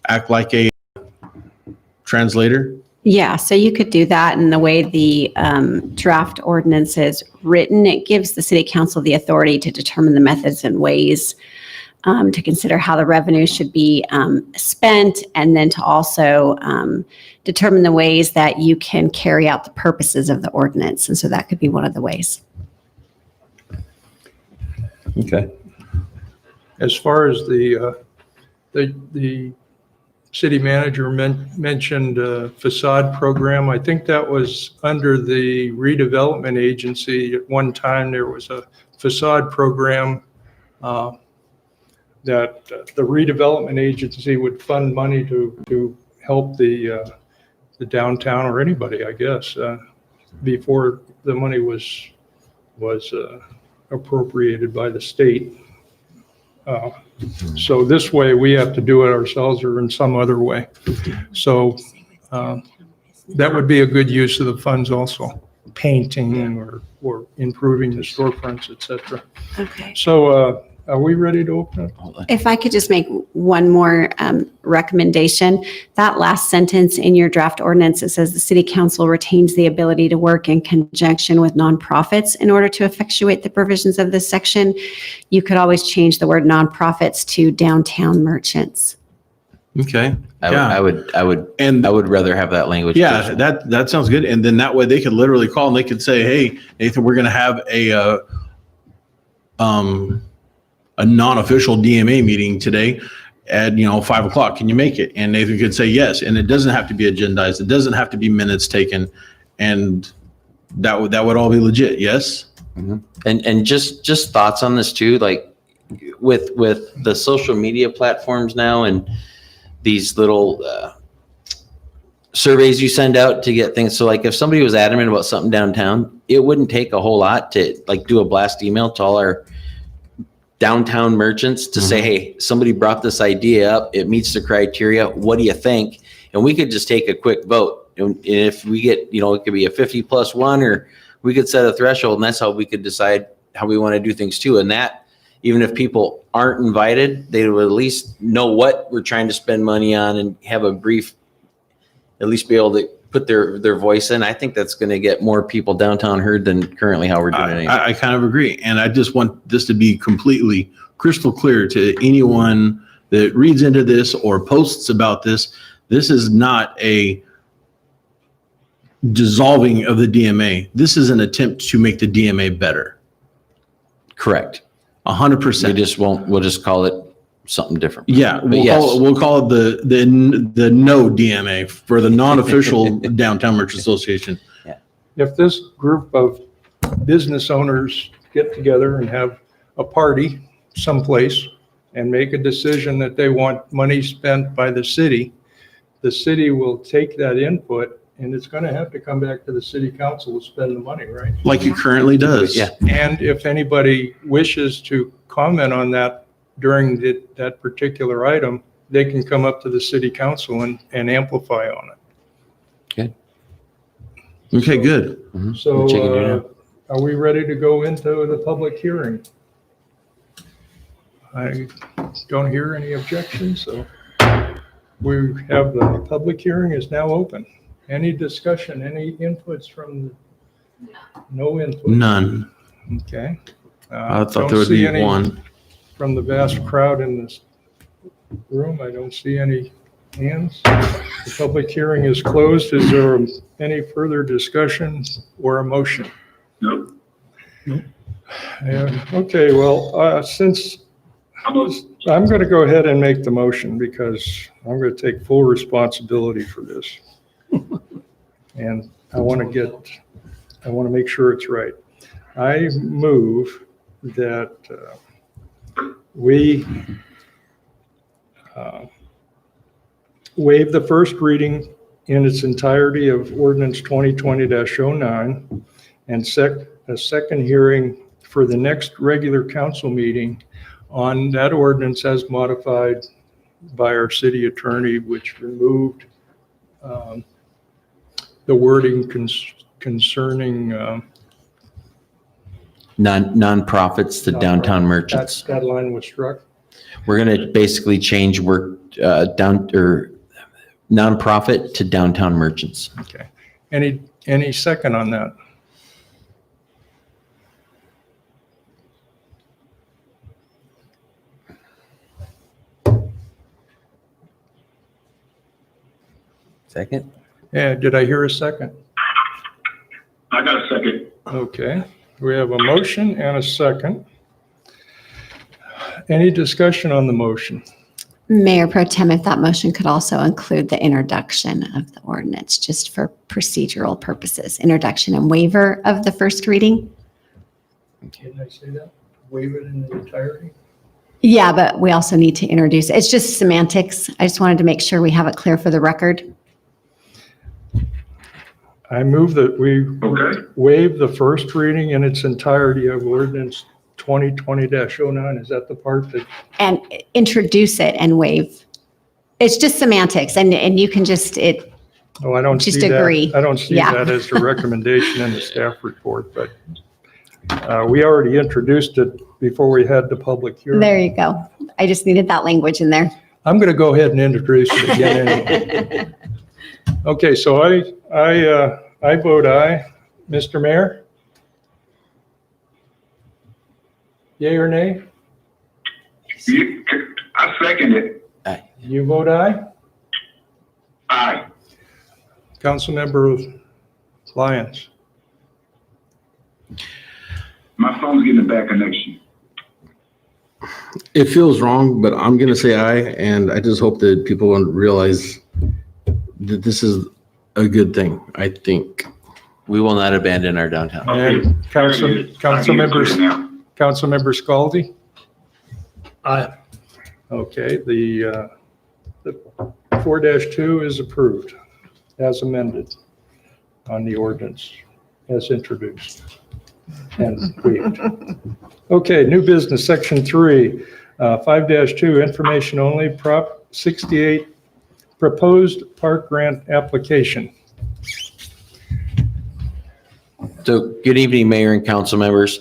act like a translator. Yeah, so you could do that. And the way the draft ordinance is written, it gives the city council the authority to determine the methods and ways to consider how the revenue should be spent, and then to also determine the ways that you can carry out the purposes of the ordinance. And so that could be one of the ways. Okay. As far as the city manager mentioned facade program, I think that was under the redevelopment agency. At one time, there was a facade program that the redevelopment agency would fund money to help the downtown, or anybody, I guess, before the money was appropriated by the state. So this way, we have to do it ourselves or in some other way. So that would be a good use of the funds also, painting or improving the storefronts, et cetera. Okay. So are we ready to open it? If I could just make one more recommendation, that last sentence in your draft ordinance, it says the city council retains the ability to work in conjunction with nonprofits in order to effectuate the provisions of this section. You could always change the word nonprofits to downtown merchants. Okay. I would rather have that language. Yeah, that sounds good. And then that way they could literally call and they could say, hey, Nathan, we're going to have a non-official DMA meeting today at 5:00. Can you make it? And Nathan could say yes. And it doesn't have to be agendized. It doesn't have to be minutes taken. And that would all be legit. Yes. Mm-hmm. And just thoughts on this too, like with the social media platforms now and these little surveys you send out to get things. So like if somebody was adamant about something downtown, it wouldn't take a whole lot to like do a blast email to all our downtown merchants to say, hey, somebody brought this idea up. It meets the criteria. What do you think? And we could just take a quick vote. And if we get, it could be a 50+1, or we could set a threshold, and that's how we could decide how we want to do things too. And that, even if people aren't invited, they would at least know what we're trying to spend money on and have a brief, at least be able to put their voice in. I think that's going to get more people downtown heard than currently how we're doing it. I kind of agree. And I just want this to be completely crystal clear to anyone that reads into this or posts about this. This is not a dissolving of the DMA. This is an attempt to make the DMA better. Correct. 100%. We'll just call it something different. Yeah, we'll call it the no DMA for the non-official Downtown Merchant Association. If this group of business owners get together and have a party someplace and make a decision that they want money spent by the city will take that input, and it's going to have to come back to the city council to spend the money, right? Like it currently does. Yeah. And if anybody wishes to comment on that during that particular item, they can come up to the city council and amplify on it. Okay, good. So are we ready to go into the public hearing? I don't hear any objections, so we have the public hearing is now open. Any discussion, any inputs from no input? None. Okay. I thought there would be one. From the vast crowd in this room, I don't see any hands. The public hearing is closed. Is there any further discussion or a motion? No. Yeah, okay, well, since I'm going to go ahead and make the motion because I'm going to take full responsibility for this. And I want to make sure it's right. I move that we waive the first reading in its entirety of ordinance 2020-09 and a second hearing for the next regular council meeting on that ordinance as modified by our city attorney, which removed the wording concerning Non-profits to downtown merchants. That line was struck. We're going to basically change nonprofit to downtown merchants. Okay. Any second on that? Second? Yeah, did I hear a second? I got a second. Okay, we have a motion and a second. Any discussion on the motion? Mayor Pro Tem, if that motion could also include the introduction of the ordinance, just for procedural purposes, introduction and waiver of the first reading. Can I say that? Waive it in the entirety? Yeah, but we also need to introduce, it's just semantics. I just wanted to make sure we have it clear for the record. I move that we Okay. waive the first reading in its entirety of ordinance 2020-09. Is that the part that, And introduce it and waive. It's just semantics and you can just, I don't see Just that. agree. I don't see Yeah. that as a recommendation in the staff report, but we already introduced it before we had the public hearing. there you go. I just needed that language in there. I'm going to go ahead and introduce it again anyway. Okay, so I vote aye. Mr. Mayor? Yea or nay? I second it. You vote aye? Aye. Councilmember Lyons? My phone's getting a bad connection. It feels wrong, but I'm gonna say aye, and I just hope that people will realize that this is a good thing, I think. We will not abandon our downtown. And Councilmember Scaldi? Aye. Okay, the 4-2 is approved as amended on the ordinance as introduced and waived. Okay, new business, section 3, 5-2, information only, Prop 68, proposed park grant application. So good evening, Mayor and council members.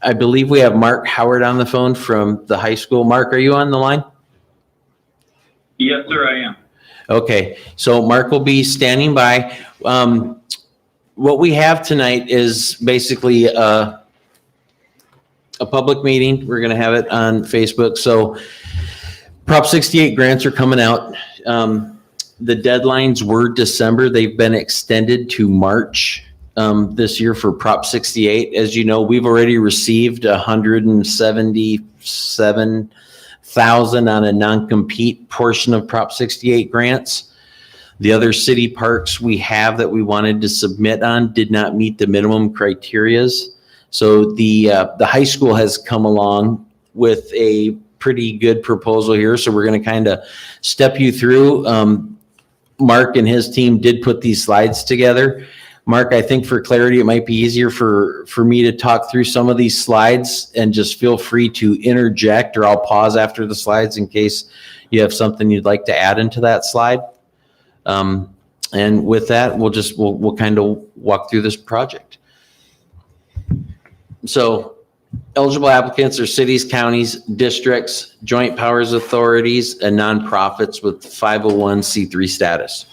I believe we have Mark Howard on the phone from the high school. Mark, are you on the line? Yes, sir, I am. Okay, so Mark will be standing by. What we have tonight is basically a public meeting. We're going to have it on Facebook. So Prop 68 grants are coming out. The deadlines were December. They've been extended to March this year for Prop 68. As you know, we've already received 177,000 on a non-compete portion of Prop 68 grants. The other city parks we have that we wanted to submit on did not meet the minimum criterias. So the high school has come along with a pretty good proposal here. So we're going to kind of step you through. Mark and his team did put these slides together. Mark, I think for clarity, it might be easier for me to talk through some of these slides, and just feel free to interject, or I'll pause after the slides in case you have something you'd like to add into that slide. And with that, we'll kind of walk through this project. So eligible applicants are cities, counties, districts, joint powers authorities, and nonprofits with 501c3 status.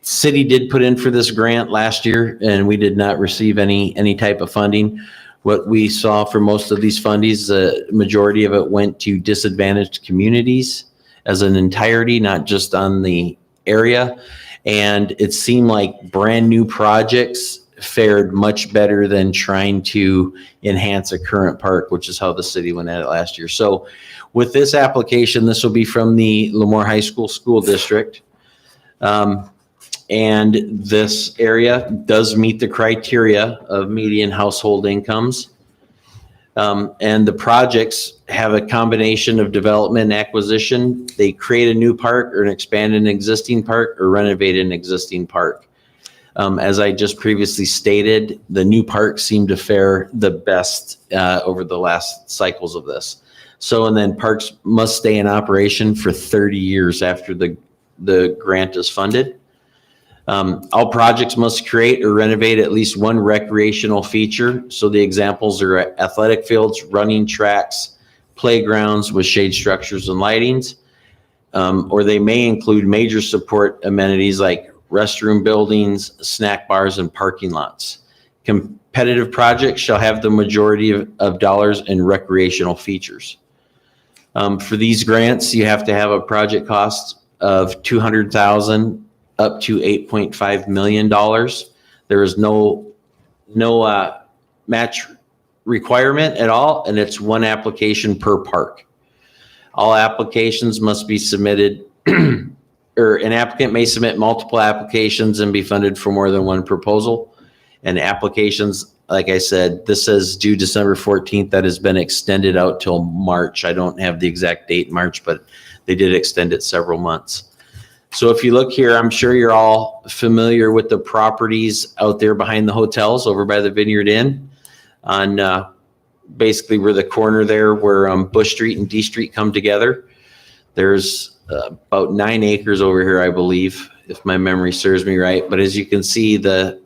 City did put in for this grant last year, and we did not receive any type of funding. What we saw for most of these fundies, the majority of it went to disadvantaged communities as an entirety, not just on the area. And it seemed like brand new projects fared much better than trying to enhance a current park, which is how the city went at it last year. So with this application, this will be from the Lemoore High School School District. And this area does meet the criteria of median household incomes. And the projects have a combination of development and acquisition. They create a new park or expand an existing park or renovate an existing park. As I just previously stated, the new parks seem to fare the best over the last cycles of this. So, and then parks must stay in operation for 30 years after the grant is funded. All projects must create or renovate at least one recreational feature. So the examples are athletic fields, running tracks, playgrounds with shade structures and lightings, or they may include major support amenities like restroom buildings, snack bars, and parking lots. Competitive projects shall have the majority of dollars in recreational features. For these grants, you have to have a project cost of $200,000 up to $8.5 million. There is no match requirement at all, and it's one application per park. All applications must be submitted, or an applicant may submit multiple applications and be funded for more than one proposal. And applications, like I said, this says due December 14th. That has been extended out till March. I don't have the exact date, March, but they did extend it several months. So if you look here, I'm sure you're all familiar with the properties out there behind the hotels over by the Vineyard Inn on basically where the corner there where Bush Street and D Street come together. There's about 9 acres over here, I believe, if my memory serves me right. But as you can see, the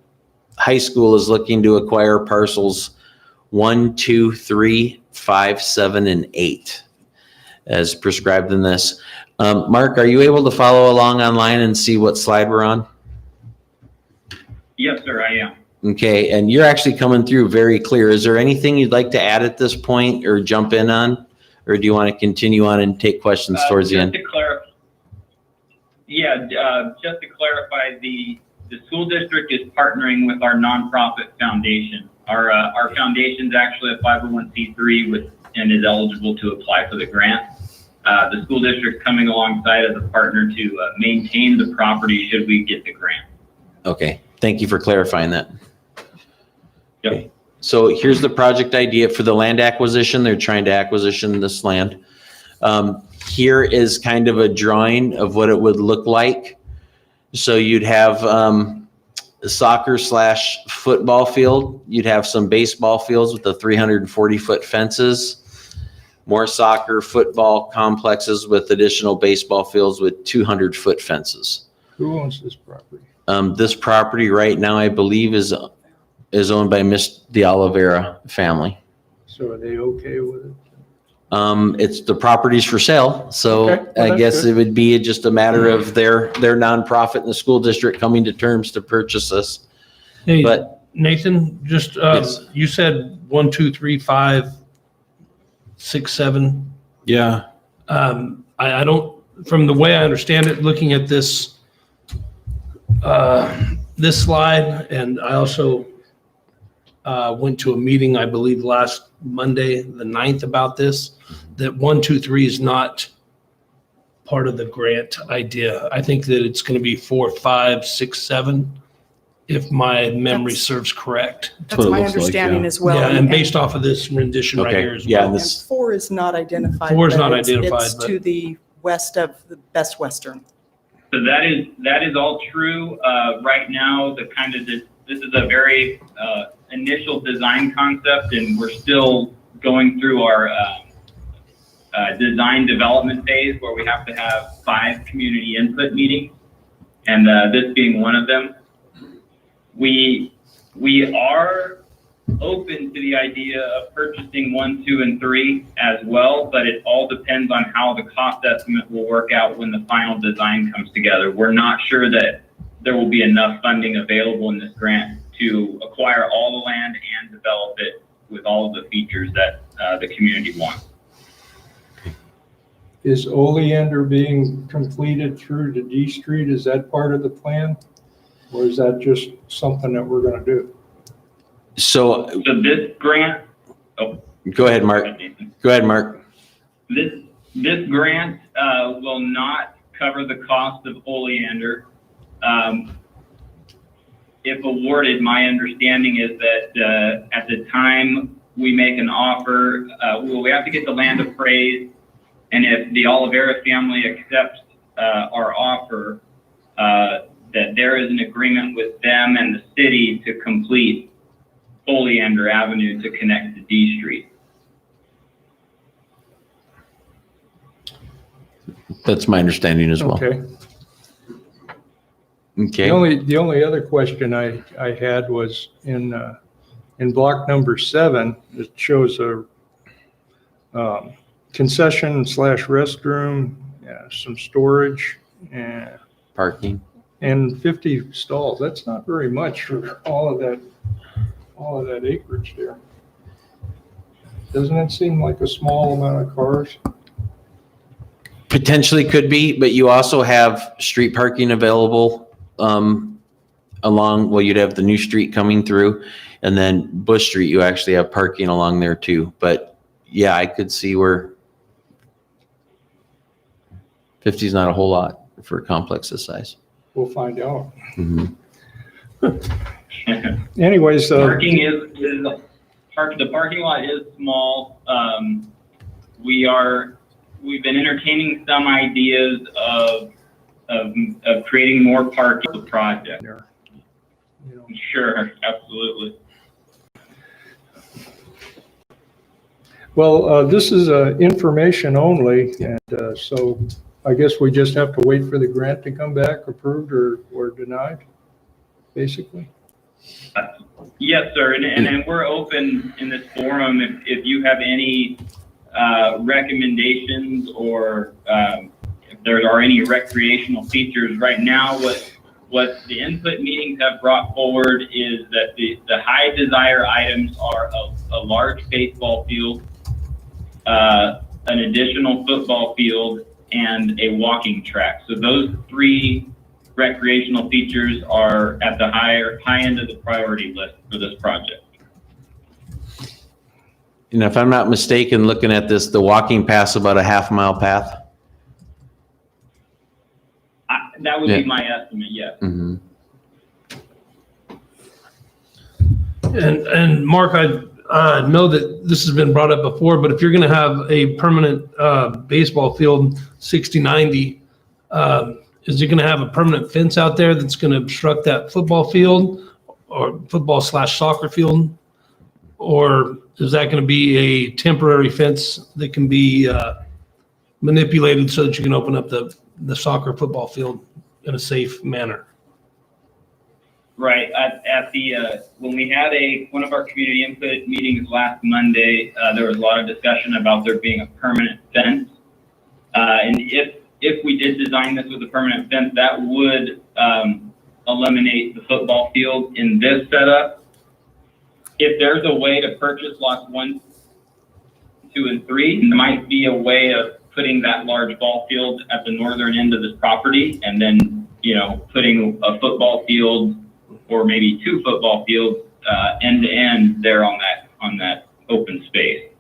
high school is looking to acquire parcels 1, 2, 3, 5, 7, and 8 as prescribed in this. Mark, are you able to follow along online and see what slide we're on? Yes, sir, I am. Okay, and you're actually coming through very clear. Is there anything you'd like to add at this point or jump in on? Or do you want to continue on and take questions towards the end? Just to clarify, the school district is partnering with our nonprofit foundation. Our foundation is actually a 501c3 and is eligible to apply for the grant. The school district coming alongside as a partner to maintain the property should we get the grant. Okay, thank you for clarifying that. Yep. Okay. So here's the project idea for the land acquisition. They're trying to acquisition this land. Here is kind of a drawing of what it would look like. So you'd have a soccer/football field. You'd have some baseball fields with the 340-foot fences. More soccer, football complexes with additional baseball fields with 200-foot fences. Who owns this property? This property right now, I believe, is owned by the Oliveira family. So are they okay with it? It's the property's for sale, so Okay, well, I that's guess good. it would be just a matter of their nonprofit and the school district coming to terms to purchase this. Hey, But Nathan, just, Yes. you said 1, 2, 3, 5, 6, 7. Yeah. I don't, from the way I understand it, looking at this, this slide, and I also went to a meeting, I believe, last Monday, the 9th, about this, that 1, 2, 3 is not part of the grant idea. I think that it's going to be 4, 5, 6, 7, if my memory serves correct. what That's it my looks like, understanding yeah. as well. Yeah, and based off of this rendition right Okay, here as yeah, well. and And this, 4 is not identified. 4 is but not it's- identified, It's but- to the west of the Best Western. So that is all true. Right now, this is a very initial design concept, and we're still going through our design development phase where we have to have 5 community input meetings, and this being one of them. We are open to the idea of purchasing 1, 2, and 3 as well, but it all depends on how the cost estimate will work out when the final design comes together. We're not sure that there will be enough funding available in this grant to acquire all the land and develop it with all of the features that the community wants. Is Oleander being completed through to D Street? Is that part of the plan? Or is that just something that we're gonna do? so So this grant, go ahead, Mark. Go ahead, Mark. This grant will not cover the cost of Oleander. If awarded, my understanding is that at the time we make an offer, we have to get the land appraised. And if the Oliveira family accepts our offer, that there is an agreement with them and the city to complete Oleander Avenue to connect to D Street. That's my understanding as well. Okay. Okay. The only other question I had was in block number 7, it shows a concession / restroom, some storage, Parking. and 50 stalls. That's not very much for all of that acreage there. Doesn't it seem like a small amount of cars? Potentially could be, but you also have street parking available along, you'd have the new street coming through, and then Bush Street, you actually have parking along there too. But yeah, I could see where 50 is not a whole lot for a complex this size. We'll find out. Mhm. Anyways, Parking the parking lot is small. We've been entertaining some ideas of creating more parking for the project. you know, Sure, absolutely. well, this is information only, and so I guess we just have to wait for the grant to come back, approved or denied, basically. Yes, sir. And we're open in this forum if you have any recommendations or if there are any recreational features. Right now, what the input meetings have brought forward is that the high desire items are a large baseball field, an additional football field, and a walking track. So those 3 recreational features are at the high end of the priority list for this project. And if I'm not mistaken, looking at this, the walking path's about a half-mile path. That would be my estimate, yes. Mhm. And Mark, I know that this has been brought up before, but if you're going to have a permanent baseball field, 60-90, is it going to have a permanent fence out there that's going to obstruct that football field or football / soccer field? Or is that going to be a temporary fence that can be manipulated so that you can open up the soccer football field in a safe manner? Right. When we had one of our community input meetings last Monday, there was a lot of discussion about there being a permanent fence. And if we did design this with a permanent fence, that would eliminate the football field in this setup. If there's a way to purchase lots 1, 2, and 3, there might be a way of putting that large ball field at the northern end of this property, and then putting a football field or maybe 2 football fields end to end there on that open space.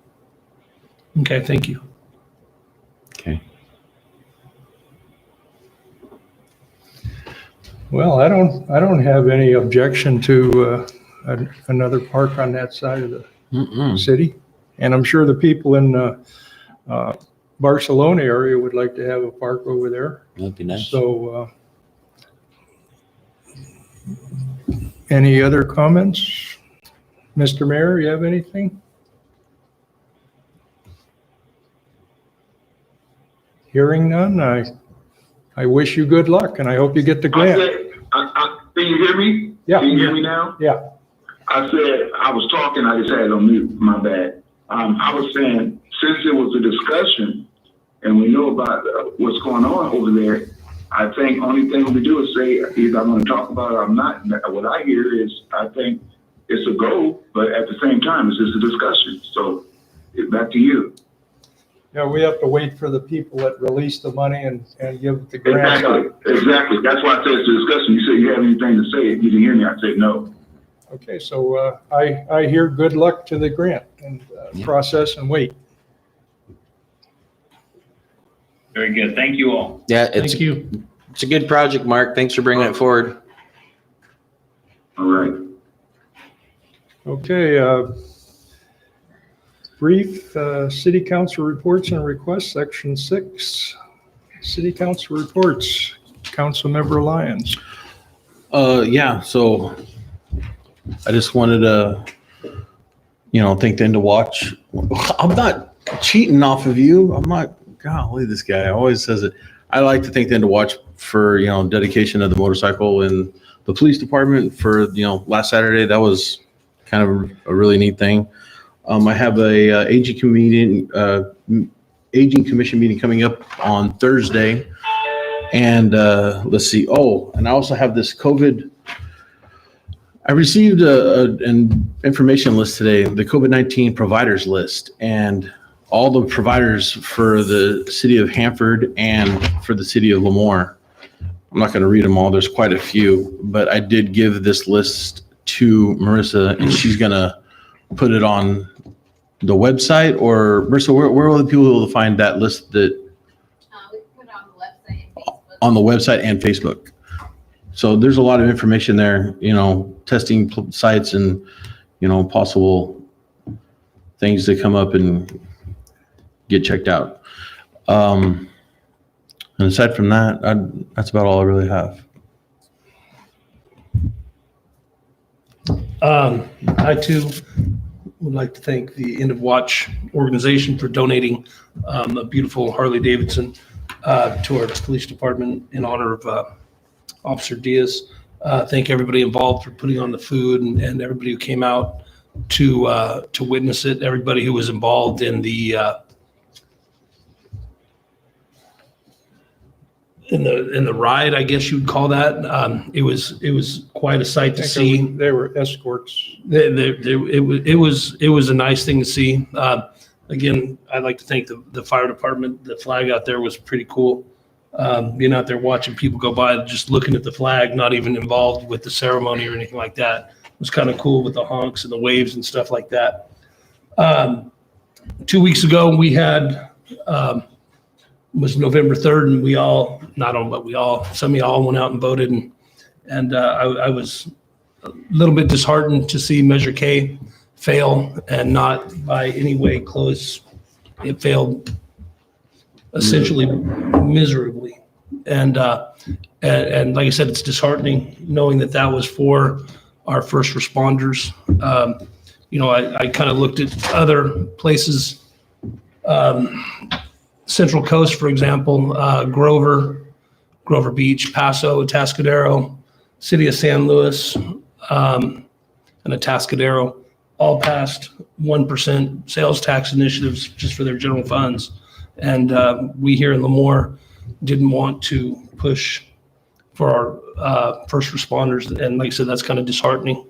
Okay, thank you. Okay. Well, I don't have any objection to another park on that side of the city. And I'm sure the people in Barcelona area would like to have a park over there. That'd be nice. So, any other comments? Mr. Mayor, you have anything? Hearing none, I wish you good luck and I hope you get the grant. Can you hear me? Yeah. Can you hear me now? Yeah. I said, I was talking, I just had it on mute, my bad. I was saying, since it was a discussion and we know about what's going on over there, I think only thing we do is say either I'm going to talk about it or I'm not. What I hear is I think it's a go, but at the same time, it's just a discussion. So back to you. Yeah, we have to wait for the people that release the money and give the grant. Exactly. That's why I said it's a discussion. You said you have anything to say. If you didn't hear me, I said no. Okay, so I hear good luck to the grant and process and wait. Very good. Thank you all. Yeah, Thank you. It's a good project, Mark. Thanks for bringing it forward. All right. Okay, Brief city council reports and requests, section 6. City council reports. Councilmember Lyons. Yeah, so I just wanted to, thank them to watch. I'm not cheating off of you. I'm not, golly, this guy always says it. I like to thank them to watch for, dedication of the motorcycle and the police department for, last Saturday. That was kind of a really neat thing. I have a aging commission meeting coming up on Thursday. And let's see. Oh, and I also have this COVID. I received an information list today, the COVID-19 providers list, and all the providers for the city of Hanford and for the city of Lemoore. I'm not going to read them all. There's quite a few, but I did give this list to Marissa, and she's going to put it on the website. Or Marissa, where will the people be able to find that list? That We can put it on the website and Facebook. on the website and Facebook. So there's a lot of information there, testing sites and, possible things that come up and get checked out. And aside from that, that's about all I really have. I too would like to thank the End of Watch organization for donating a beautiful Harley Davidson to our police department in honor of Officer Diaz. Thank everybody involved for putting on the food and everybody who came out to witness it. Everybody who was involved in the ride, I guess you would call that. It was quite a sight to see. They were escorts. It was a nice thing to see. Again, I'd like to thank the fire department. The flag out there was pretty cool. Being out there watching people go by, just looking at the flag, not even involved with the ceremony or anything like that. It was kind of cool with the honks and the waves and stuff like that. 2 weeks ago, we had, was November 3rd, and some of y'all went out and voted. And I was a little bit disheartened to see Measure K fail and not by any way close. It failed essentially miserably. And like I said, it's disheartening knowing that was for our first responders. I kind of looked at other places, Central Coast, for example, Grover Beach, Paso, Atascadero, City of San Luis, and Atascadero all passed 1% sales tax initiatives just for their general funds. And we here in Lemoore didn't want to push for our first responders. And like I said, that's kind of disheartening.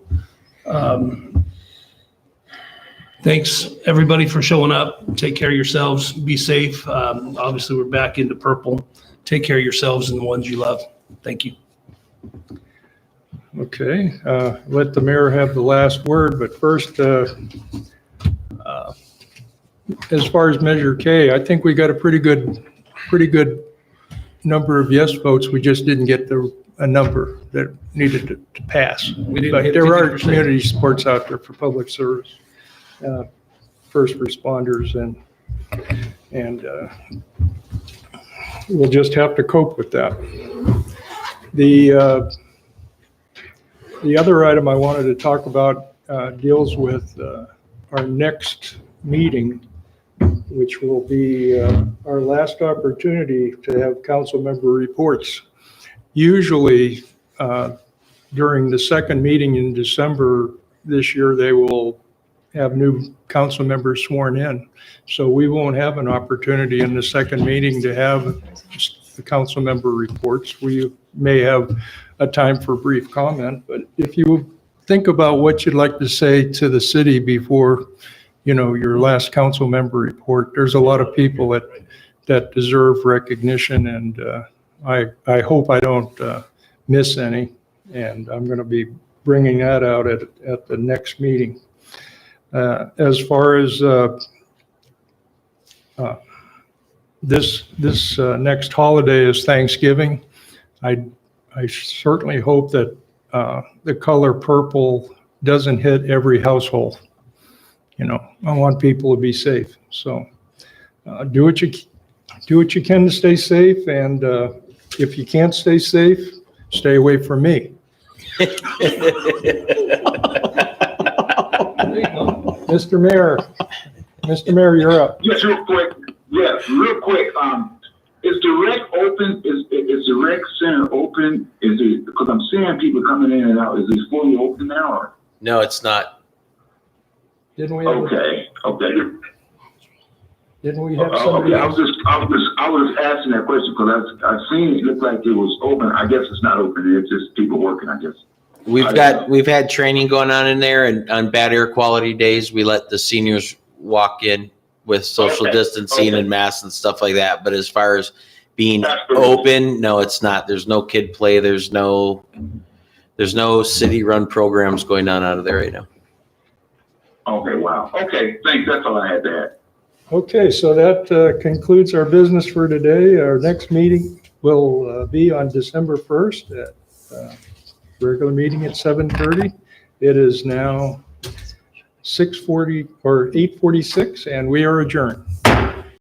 Thanks, everybody, for showing up. Take care of yourselves. Be safe. Obviously, we're back into purple. Take care of yourselves and the ones you love. Thank you. Okay, let the mayor have the last word, but first, as far as Measure K, I think we got a pretty good number of yes votes. We just didn't get a number that needed to pass. But there are community supports out there for public service, first responders, and we'll just have to cope with that. The other item I wanted to talk about deals with our next meeting, which will be our last opportunity to have council member reports. Usually during the second meeting in December this year, they will have new council members sworn in. So we won't have an opportunity in the second meeting to have the council member reports. We may have a time for brief comment, but if you think about what you'd like to say to the city before, your last council member report, there's a lot of people that deserve recognition, and I hope I don't miss any, and I'm going to be bringing that out at the next meeting. As far as this next holiday is Thanksgiving, I certainly hope that the color purple doesn't hit every household. I want people to be safe. So do what you can to stay safe. And if you can't stay safe, stay away from me. Mr. Mayor, you're up. Yes, real quick. Yes, real quick. Is the rec open? Is the rec center open? Is it, because I'm seeing people coming in and out. Is it fully open now? Or? No, it's not. Didn't we have, Okay. didn't we have somebody? Okay. I was asking that question because I've seen it look like it was open. I guess it's not open. It's just people working, I guess. We've had training going on in there, and on bad air quality days, we let the seniors walk in with social distancing and masks and stuff like that. But as far as being open, no, it's not. There's no kid play. There's no city run programs going on out of there right now. Okay, wow. Okay, thanks. That's all I had to add. Okay, so that concludes our business for today. Our next meeting will be on December 1st at regular meeting at 7:30. It is now 6:40 or 8:46, and we are adjourned.